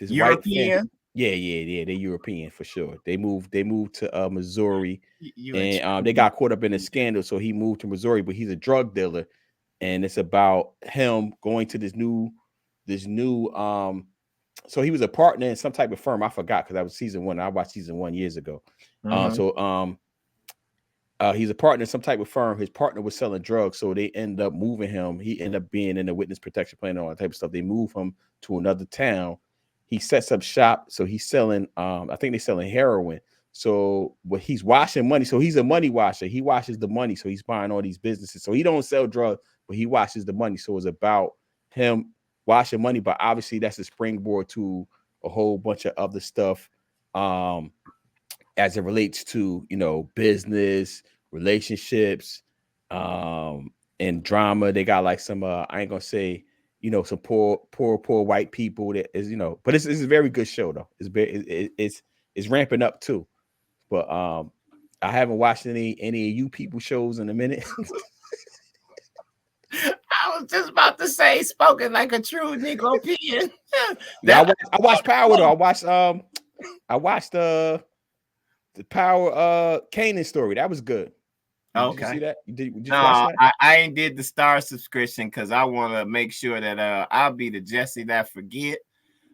Speaker 6: European.
Speaker 5: Yeah. They're European for sure. They moved to Missouri,
Speaker 6: You
Speaker 5: and they got caught up in a scandal, so he moved to Missouri. But he's a drug dealer, and it's about him going to this new. So he was a partner in some type of firm. I forgot because that was season 1. I watched season 1 years ago. He's a partner in some type of firm. His partner was selling drugs, so they end up moving him. He ended up being in the witness protection plan and all that type of stuff. They move him to another town. He sets up shop, so he's selling. I think they're selling heroin. So, but he's washing money. So he's a money washer. He washes the money. So he's buying all these businesses. So he don't sell drugs, but he washes the money. So it's about him washing money. But obviously, that's a springboard to a whole bunch of other stuff. As it relates to, business, relationships, and drama. They got like some I ain't gonna say, some poor white people that is, but it's a very good show though. It's ramping up too. But I haven't watched any of you people shows in a minute.
Speaker 6: I was just about to say, spoken like a true Negropean.
Speaker 5: Yeah, I watched Power though. I watched the Power Kanan story. That was good. Did you see that? Did you watch that?
Speaker 6: I ain't did the Star subscription because I want to make sure that I'll be the Jesse that forget.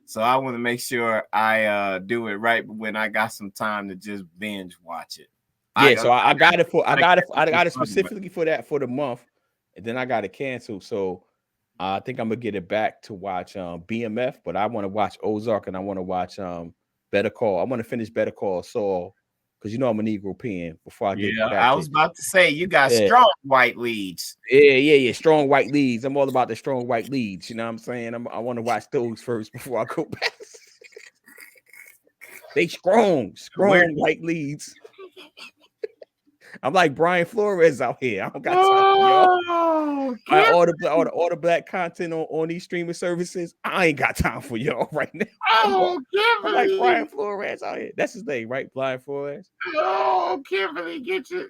Speaker 6: So I want to make sure I do it right when I got some time to just binge watch it.
Speaker 5: Yeah, I got it specifically for that for the month, and then I got it canceled. So I think I'm gonna get it back to watch BMF, but I want to watch Ozark and I want to watch Better Call. I want to finish Better Call Saul. Because I'm a Negropean before I get back.
Speaker 6: I was about to say you got strong white leads.
Speaker 5: Yeah. Strong white leads. I'm all about the strong white leads. You know what I'm saying? I want to watch those first before I go back. They strong white leads. I'm like Brian Flores out here. I don't got time for y'all. All the black content on these streaming services. I ain't got time for y'all right now. I'm like Brian Flores out here. That's his name, right? Brian Flores.
Speaker 6: Oh, Kimberly, get your.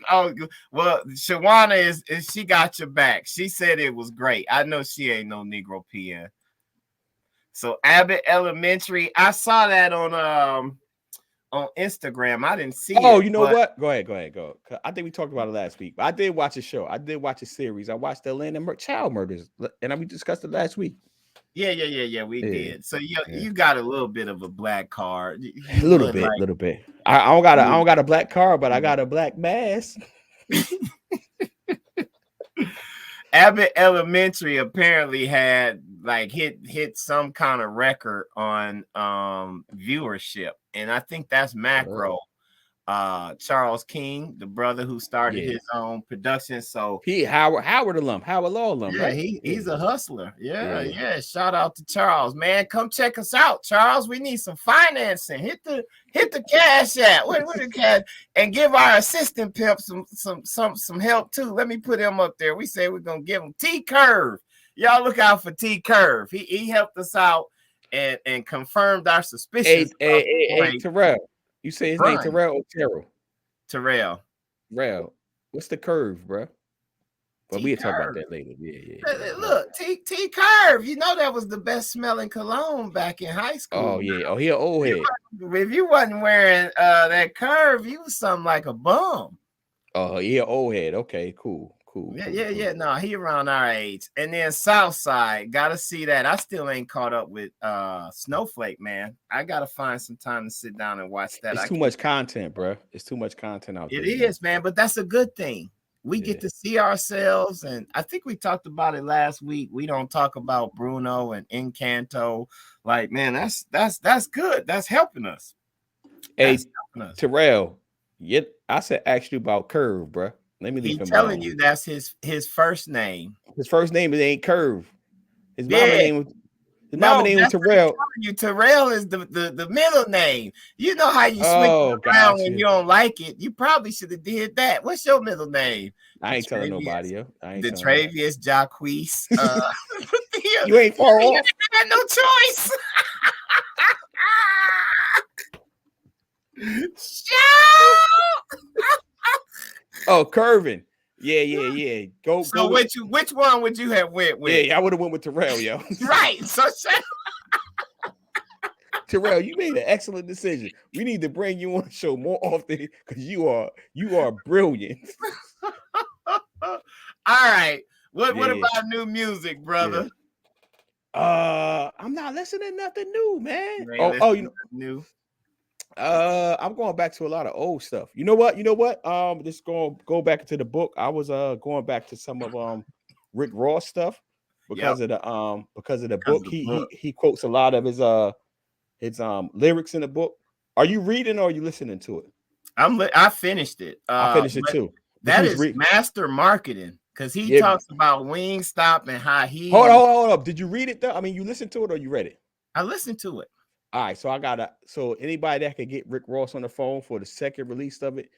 Speaker 6: Oh, well, Shawana is she got your back. She said it was great. I know she ain't no Negropean. So Abbott Elementary, I saw that on Instagram. I didn't see it.
Speaker 5: Oh, you know what? Go ahead. Go. I think we talked about it last week. But I did watch a show. I did watch a series. I watched the Atlanta child murders, and we discussed it last week.
Speaker 6: Yeah. We did. So you got a little bit of a black card.
Speaker 5: A little bit. I don't got a black card, but I got a black mask.
Speaker 6: Abbott Elementary apparently had like hit some kind of record on viewership, and I think that's macro. Charles King, the brother who started his own production. So
Speaker 5: he Howard alum, Howard Law alum.
Speaker 6: Yeah,
Speaker 5: right?
Speaker 6: he's a hustler. Yeah. Shout out to Charles, man. Come check us out, Charles. We need some financing. Hit the cash app. What the cash? And give our assistant pimp some help too. Let me put him up there. We say we're gonna give him T Curve. Y'all look out for T Curve. He helped us out and confirmed our suspicions.
Speaker 5: Hey, Terrell. You say his name Terrell or Terrell?
Speaker 6: Terrell.
Speaker 5: What's the curve, bro? But we'll talk about that later. Yeah.
Speaker 6: Look, T Curve. You know that was the best smelling cologne back in high school.
Speaker 5: Oh yeah. Oh, he an old head.
Speaker 6: If you wasn't wearing that Curve, you was something like a bum.
Speaker 5: Oh yeah, old head. Okay, cool.
Speaker 6: Yeah. No, he around our age. And then Southside, gotta see that. I still ain't caught up with Snowflake, man. I gotta find some time to sit down and watch that.
Speaker 5: It's too much content, bro. It's too much content out there.
Speaker 6: It is, man, but that's a good thing. We get to see ourselves, and I think we talked about it last week. We don't talk about Bruno and Encanto. Like, man, that's good. That's helping us.
Speaker 5: Hey, Terrell, I said ask you about Curve, bro. Let me leave him
Speaker 6: telling
Speaker 5: alone.
Speaker 6: you that's his first name.
Speaker 5: His first name ain't Curve. His mama name was Terrell.
Speaker 6: Terrell is the middle name. You know how you switch around when you don't like it. You probably should have did that. What's your middle name?
Speaker 5: I ain't telling nobody, yo.
Speaker 6: Detravius Jacquees.
Speaker 5: You ain't far off.
Speaker 6: I had no choice.
Speaker 5: Oh, Curvin. Yeah. Go.
Speaker 6: Which one would you have went with?
Speaker 5: Yeah, I would have went with Terrell, yo.
Speaker 6: Right. So
Speaker 5: Terrell, you made an excellent decision. We need to bring you on the show more often because you are brilliant.
Speaker 6: All right. What
Speaker 5: Yeah.
Speaker 6: about new music, brother?
Speaker 5: I'm not listening to nothing new, man.
Speaker 6: You ain't
Speaker 5: You
Speaker 6: listening
Speaker 5: know,
Speaker 6: to new.
Speaker 5: I'm going back to a lot of old stuff. You know what? Just go back into the book. I was going back to some of Rick Ross stuff because of the book. He quotes a lot of his lyrics in the book. Are you reading or are you listening to it?
Speaker 6: I finished it.
Speaker 5: I finished it too.
Speaker 6: That is master marketing because he talks about Wingstop and how he.
Speaker 5: Hold up. Did you read it though? I mean, you listened to it or you read it?
Speaker 6: I listened to it.
Speaker 5: All right, so anybody that could get Rick Ross on the phone for the second release of it,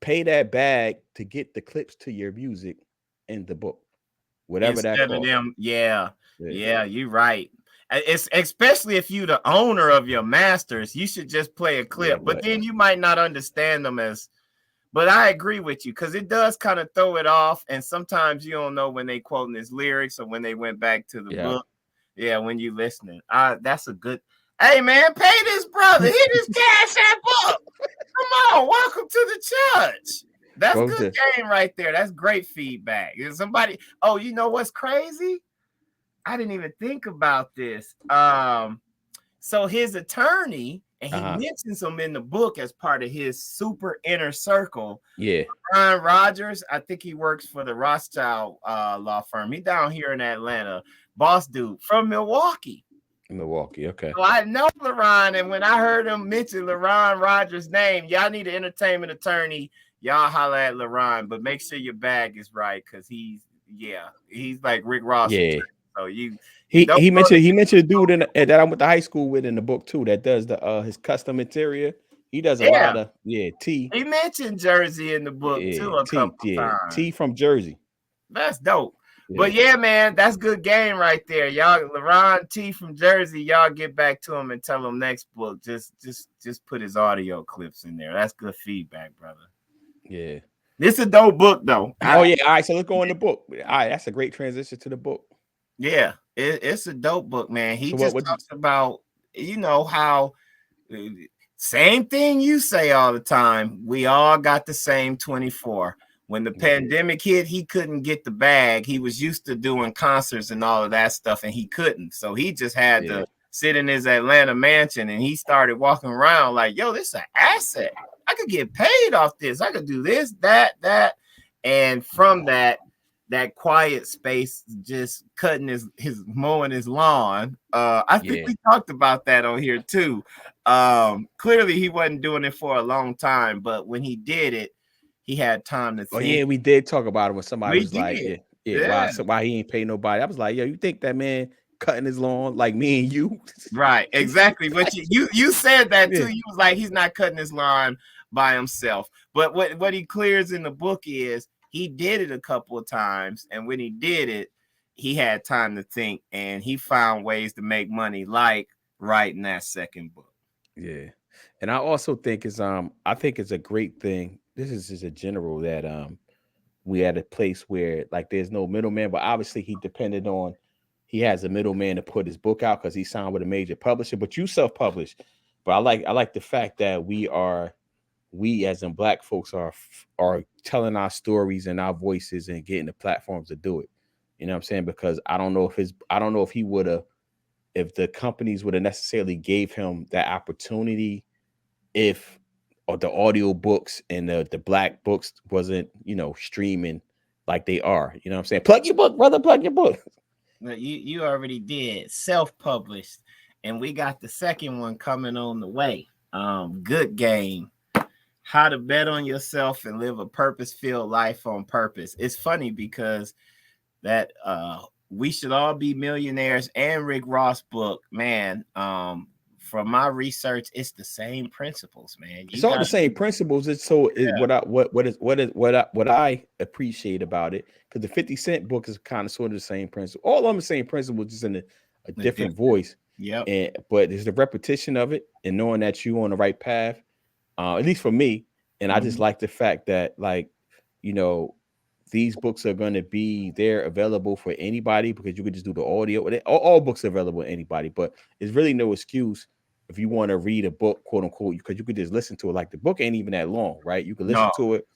Speaker 5: pay that bag to get the clips to your music in the book, whatever that costs.
Speaker 6: Yeah, you're right. It's especially if you the owner of your masters, you should just play a clip, but then you might not understand them as. But I agree with you because it does kind of throw it off, and sometimes you don't know when they quoting his lyrics or when they went back to the book. Yeah, when you listening, that's a good. Hey man, pay this brother. Hit his cash app up. Come on, welcome to the church. That's good game right there. That's great feedback. Is somebody? Oh, you know what's crazy? I didn't even think about this. So his attorney, and he mentions him in the book as part of his super inner circle.
Speaker 5: Yeah,
Speaker 6: Ryan Rogers. I think he works for the Rothschild law firm. He down here in Atlanta, boss dude from Milwaukee.
Speaker 5: Okay.
Speaker 6: So I know LaRon, and when I heard him mention LaRon Rogers' name, y'all need an entertainment attorney. Y'all holler at LaRon, but make sure your bag is right because he's like Rick Ross.
Speaker 5: Yeah.
Speaker 6: So
Speaker 5: he mentioned a dude that I went to high school with in the book too that does his custom interior. He does a lot of T.
Speaker 6: He mentioned Jersey in the book too a couple times.
Speaker 5: T from Jersey.
Speaker 6: That's dope. Yeah. But yeah, man, that's good game right there. Y'all, LaRon T from Jersey, y'all get back to him and tell him next book. Just put his audio clips in there. That's good feedback, brother.
Speaker 5: Yeah.
Speaker 6: This is a dope book though.
Speaker 5: All right. So let's go in the book. All right, that's a great transition to the book.
Speaker 6: Yeah, it's a dope book, man. He talks about, how same thing you say all the time. We all got the same 24. When the pandemic hit, he couldn't get the bag. He was used to doing concerts and all of that stuff, and he couldn't. So he just had to sit in his Atlanta mansion, and he started walking around like, yo, this is an asset. I could get paid off this. I could do this, that. And from that quiet space, just cutting his mowing his lawn. I think we talked about that on here too. Clearly he wasn't doing it for a long time, but when he did it, he had time to think.
Speaker 5: Oh yeah, we did talk about it when somebody was like, why he ain't pay nobody. I was like, yo, you think that man cutting his lawn like me and you?
Speaker 6: Right, exactly. But you said that too. You was like, he's not cutting his lawn by himself. But what he clears in the book is he did it a couple of times, and when he did it, he had time to think, and he found ways to make money, like writing that second book.
Speaker 5: Yeah, and I also think it's I think it's a great thing. This is just a general that we at a place where like there's no middleman, but obviously he has a middleman to put his book out because he signed with a major publisher. But you self-published. But I like the fact that we as in Black folks are telling our stories and our voices and getting the platforms to do it. You know what I'm saying? Because I don't know if the companies would have necessarily gave him that opportunity or the audio books and the Black books wasn't, streaming like they are. You know what I'm saying? Plug your book, brother, plug your book.
Speaker 6: You already did self-published, and we got the second one coming on the way. Good game. How to bet on yourself and live a purpose-filled life on purpose. It's funny because that We Should All Be Millionaires and Rick Ross book, man. From my research, it's the same principles, man.
Speaker 5: It's all the same principles. What I appreciate about it, because the 50 Cent book is kind of sort of the same principle. All on the same principle, just in a different voice.
Speaker 6: Yeah.
Speaker 5: But there's the repetition of it and knowing that you're on the right path. At least for me. And I just like the fact that, these books are going to be there available for anybody because you can just do the audio. All books are available to anybody, but there's really no excuse if you want to read a book, quote unquote, because you could just listen to it. Like the book ain't even that long, right? You can listen
Speaker 6: No.
Speaker 5: to it.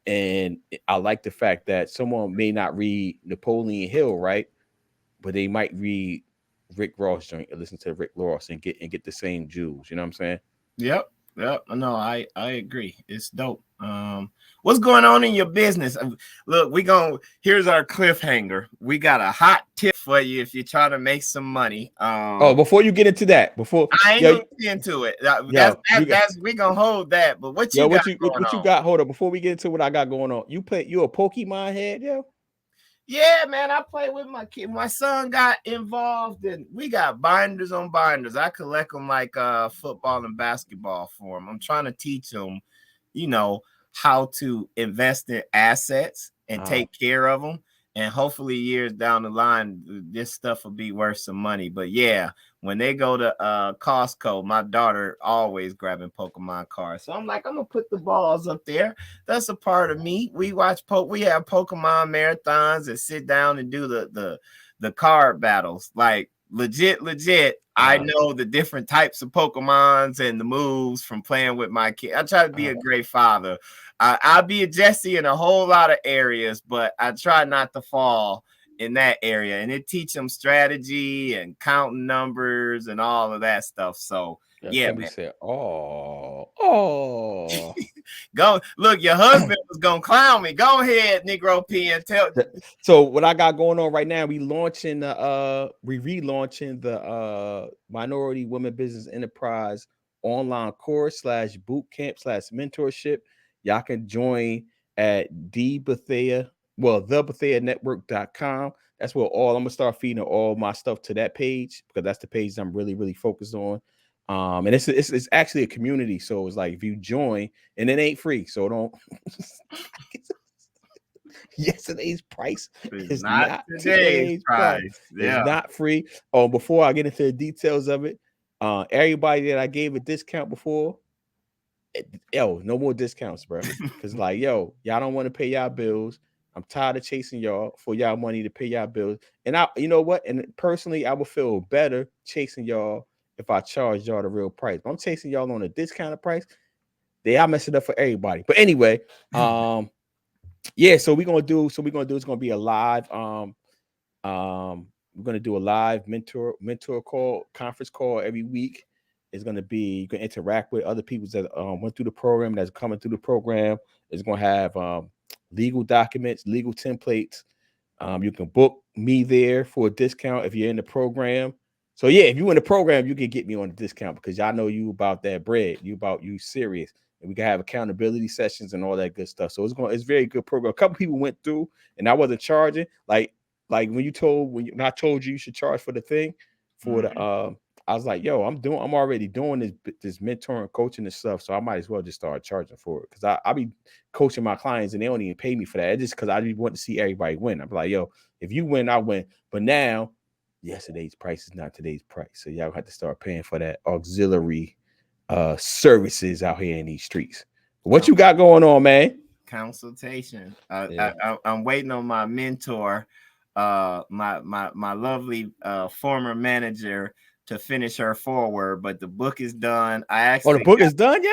Speaker 5: And I like the fact that someone may not read Napoleon Hill, right? But they might read Rick Ross joint or listen to Rick Ross and get the same jewels. You know what I'm saying?
Speaker 6: Yep. No, I agree. It's dope. What's going on in your business? Look, here's our cliffhanger. We got a hot tip for you if you're trying to make some money.
Speaker 5: Oh, before you get into that,
Speaker 6: I ain't gonna get into it. We gonna hold that. But what you got going on?
Speaker 5: got? Hold on, before we get into what I got going on, you a Pokemon head, yo?
Speaker 6: Yeah, man, I play with my kid. My son got involved, and we got binders on binders. I collect them like football and basketball for him. I'm trying to teach him, how to invest in assets and take care of them. And hopefully years down the line, this stuff will be worth some money. But yeah, when they go to Costco, my daughter always grabbing Pokemon cards. So I'm like, I'm gonna put the balls up there. That's a part of me. We have Pokemon marathons and sit down and do the card battles. Like legit. I know the different types of Pokemons and the moves from playing with my kid. I try to be a great father. I'll be a Jesse in a whole lot of areas, but I try not to fall in that area. And it teach them strategy and counting numbers and all of that stuff. So yeah, man.
Speaker 5: Said, oh.
Speaker 6: Go look, your husband was gonna clown me. Go ahead, Negro P, and tell.
Speaker 5: So what I got going on right now, we relaunching the Minority Women Business Enterprise online course / boot camp / mentorship. Y'all can join at thebethayanetwork.com. That's where I'm gonna start feeding all my stuff to that page, because that's the page I'm really, really focused on. And it's actually a community, so it's like if you join, and it ain't free, so don't. Yesterday's price is not today's price. Yeah. It's not free. Before I get into the details of it, everybody that I gave a discount before, no more discounts, bro. Because y'all don't want to pay y'all bills. I'm tired of chasing y'all for y'all money to pay y'all bills. And you know what? And personally, I would feel better chasing y'all if I charge y'all the real price. But I'm chasing y'all on a discounted price. I mess it up for everybody. But anyway, yeah. So we're gonna do. It's gonna be a live. We're gonna do a live mentor call, conference call every week. It's gonna be, you can interact with other people that went through the program, that's coming through the program. It's gonna have legal documents, legal templates. You can book me there for a discount if you're in the program. So yeah, if you're in the program, you can get me on a discount, because y'all know you about that bread. You serious. And we can have accountability sessions and all that good stuff. So it's very good program. A couple people went through, and I wasn't charging. Like when I told you should charge for the thing, for the I was like, yo, I'm already doing this mentoring, coaching and stuff, so I might as well just start charging for it, because I be coaching my clients and they don't even pay me for that. It's just because I just want to see everybody win. I'm like, yo, if you win, I win. But now, yesterday's price is not today's price, so y'all have to start paying for that auxiliary services out here in these streets. What you got going on, man?
Speaker 6: Consultation. I'm waiting on my mentor, my lovely former manager, to finish her forward, but the book is done.
Speaker 5: The book is done, yo.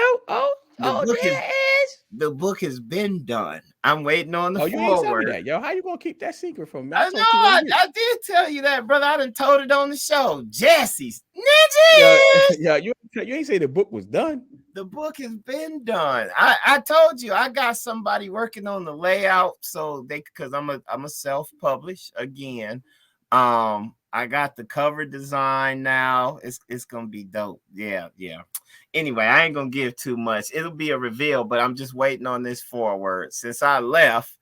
Speaker 6: The book has been done. I'm waiting on the forward.
Speaker 5: You ain't tell me that, yo. How you gonna keep that secret from me?
Speaker 6: I did tell you that, brother. I done told it on the show. Jesse's ninjas.
Speaker 5: Yeah, you ain't say the book was done.
Speaker 6: The book has been done. I told you I got somebody working on the layout, because I'm a self-publish again. I got the cover design now. It's gonna be dope. Yeah. Anyway, I ain't gonna give too much. It'll be a reveal, but I'm just waiting on this forward. Since I left,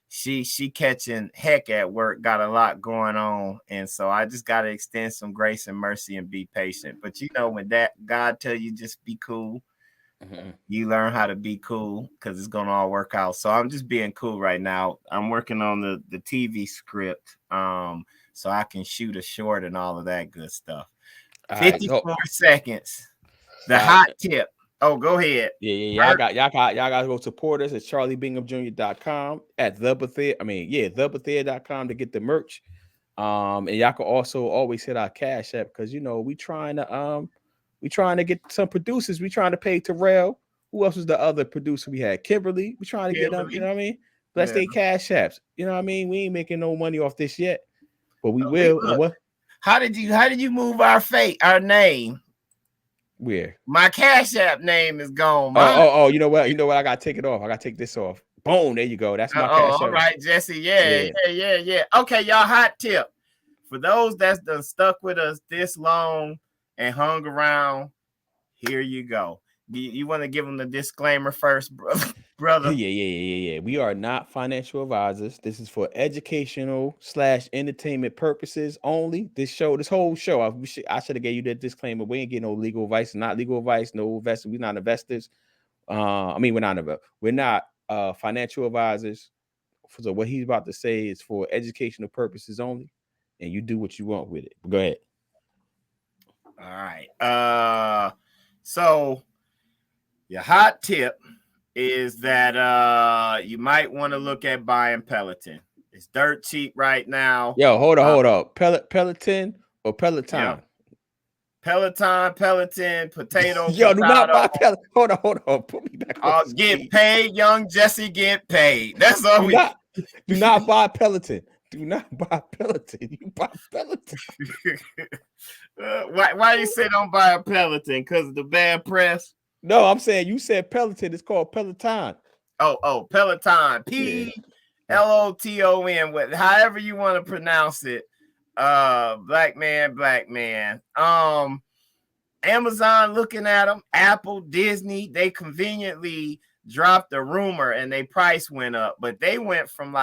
Speaker 6: she catching heck at work, got a lot going on, and so I just gotta extend some grace and mercy and be patient. But when that God tell you just be cool, you learn how to be cool, because it's gonna all work out. So I'm just being cool right now. I'm working on the TV script, so I can shoot a short and all of that good stuff. 54 seconds. The hot tip. Oh, go ahead.
Speaker 5: Yeah. Y'all got to go support us at charliebinghamjr.com, at thebethea.com to get the merch. And y'all can also always hit our Cash App, because we trying to We trying to get some producers. We trying to pay Terrell. Who else was the other producer we had? Kimberly. We trying to get them. You know what I mean? Bless they cash apps. You know what I mean? We ain't making no money off this yet, but we will.
Speaker 6: Look,
Speaker 5: and what?
Speaker 6: How did you move our name?
Speaker 5: Where?
Speaker 6: My Cash App name is gone.
Speaker 5: Oh, you know what? You know what? I gotta take it off. I gotta take this off. Boom, there you go. That's my Cash App.
Speaker 6: All right, Jesse. Yeah. Okay, y'all, hot tip. For those that's done stuck with us this long and hung around, here you go. You want to give them the disclaimer first, brother?
Speaker 5: Yeah. We are not financial advisors. This is for educational / entertainment purposes only. This whole show, I should have gave you that disclaimer. We ain't getting no legal advice, not legal advice, no investors. We're not investors. We're not financial advisors. So what he's about to say is for educational purposes only, and you do what you want with it. Go ahead.
Speaker 6: All right. So your hot tip is that you might want to look at buying Peloton. It's dirt cheap right now.
Speaker 5: Yo, hold up. Peloton or Peloton?
Speaker 6: Yeah. Peloton, potato.
Speaker 5: Yo, do not buy Peloton. Hold on. Put me back on.
Speaker 6: Get paid, young Jesse. Get paid. That's all
Speaker 5: do not buy Peloton. Do not buy Peloton. You buy Peloton.
Speaker 6: Why you say don't buy a Peloton? Because of the bad press?
Speaker 5: No, I'm saying you said Peloton. It's called Peloton.
Speaker 6: Oh, Peloton. Peloton. However you want to pronounce it. Black man. Amazon looking at them. Apple, Disney. They conveniently dropped the rumor and their price went up. But they went from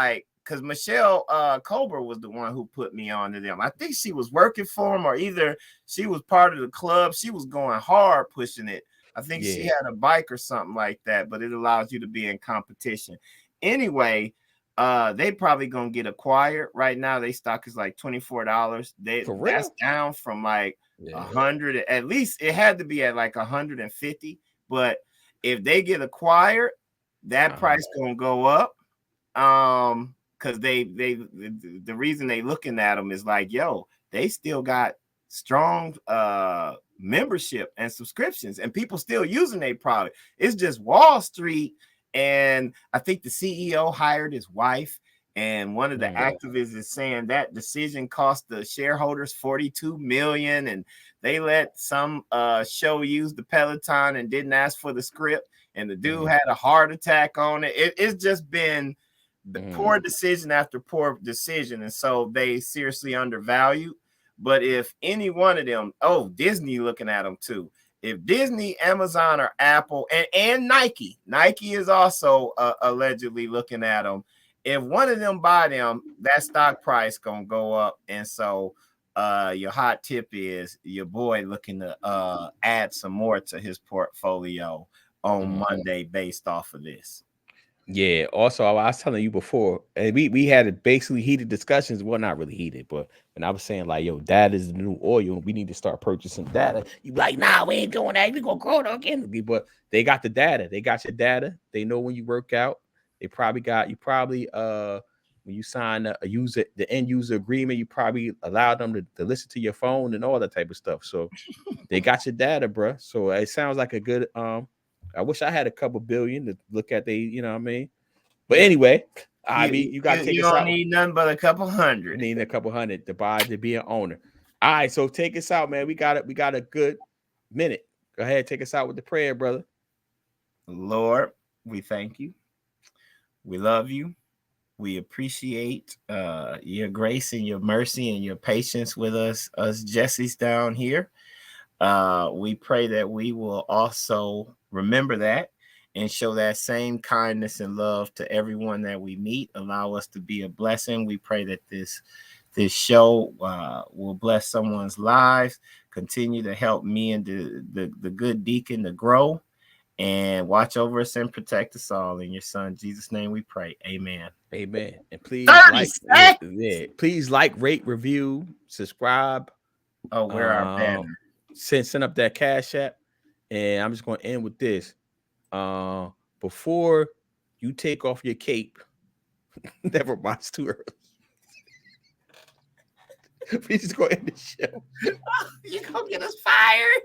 Speaker 6: because Michelle Colbert was the one who put me on to them. I think she was working for them, or either she was part of the club. She was going hard pushing it. I think she had a bike or something like that, but it allows you to be in competition. Anyway, they probably gonna get acquired. Right now, they stock is like $24. That's down from like 100. At least it had to be at like 150. But if they get acquired, that price gonna go up. Because the reason they looking at them is like, yo, they still got strong membership and subscriptions, and people still using their product. It's just Wall Street, and I think the CEO hired his wife, and one of the activists is saying that decision cost the shareholders $42 million, and they let some show use the Peloton and didn't ask for the script, and the dude had a heart attack on it. It's just been poor decision after poor decision, and so they seriously undervalued. But if any one of them, Disney looking at them too. If Disney, Amazon, or Apple, and Nike is also allegedly looking at them. If one of them buy them, that stock price gonna go up. And so your hot tip is your boy looking to add some more to his portfolio on Monday based off of this.
Speaker 5: Yeah. Also, I was telling you before, and we had basically heated discussions. Well, not really heated, but when I was saying like, yo, data is the new oil, and we need to start purchasing data. You like, nah, we ain't doing that. We gonna grow it organically. But they got the data. They got your data. They know when you work out. They probably got you. When you sign the end user agreement, you probably allowed them to listen to your phone and all that type of stuff. So they got your data, bro. So it sounds like a good I wish I had a couple billion to look at you know what I mean? But anyway, you got to take us out.
Speaker 6: You don't need nothing but a couple hundred.
Speaker 5: You need a couple hundred to be an owner. All right, so take us out, man. We got a good minute. Go ahead, take us out with the prayer, brother.
Speaker 6: Lord, we thank you. We love you. We appreciate your grace and your mercy and your patience with us Jessies down here. We pray that we will also remember that and show that same kindness and love to everyone that we meet. Allow us to be a blessing. We pray that this show will bless someone's lives. Continue to help me and the good deacon to grow, and watch over us and protect us all. In your son Jesus' name we pray. Amen.
Speaker 5: Amen. And please
Speaker 6: please
Speaker 5: rate, review, subscribe.
Speaker 6: We're our banner.
Speaker 5: Send up that Cash App. And I'm just going to end with this. Before you take off your cape, never mind, it's too early. We just go end the show.
Speaker 6: You gonna get us fired?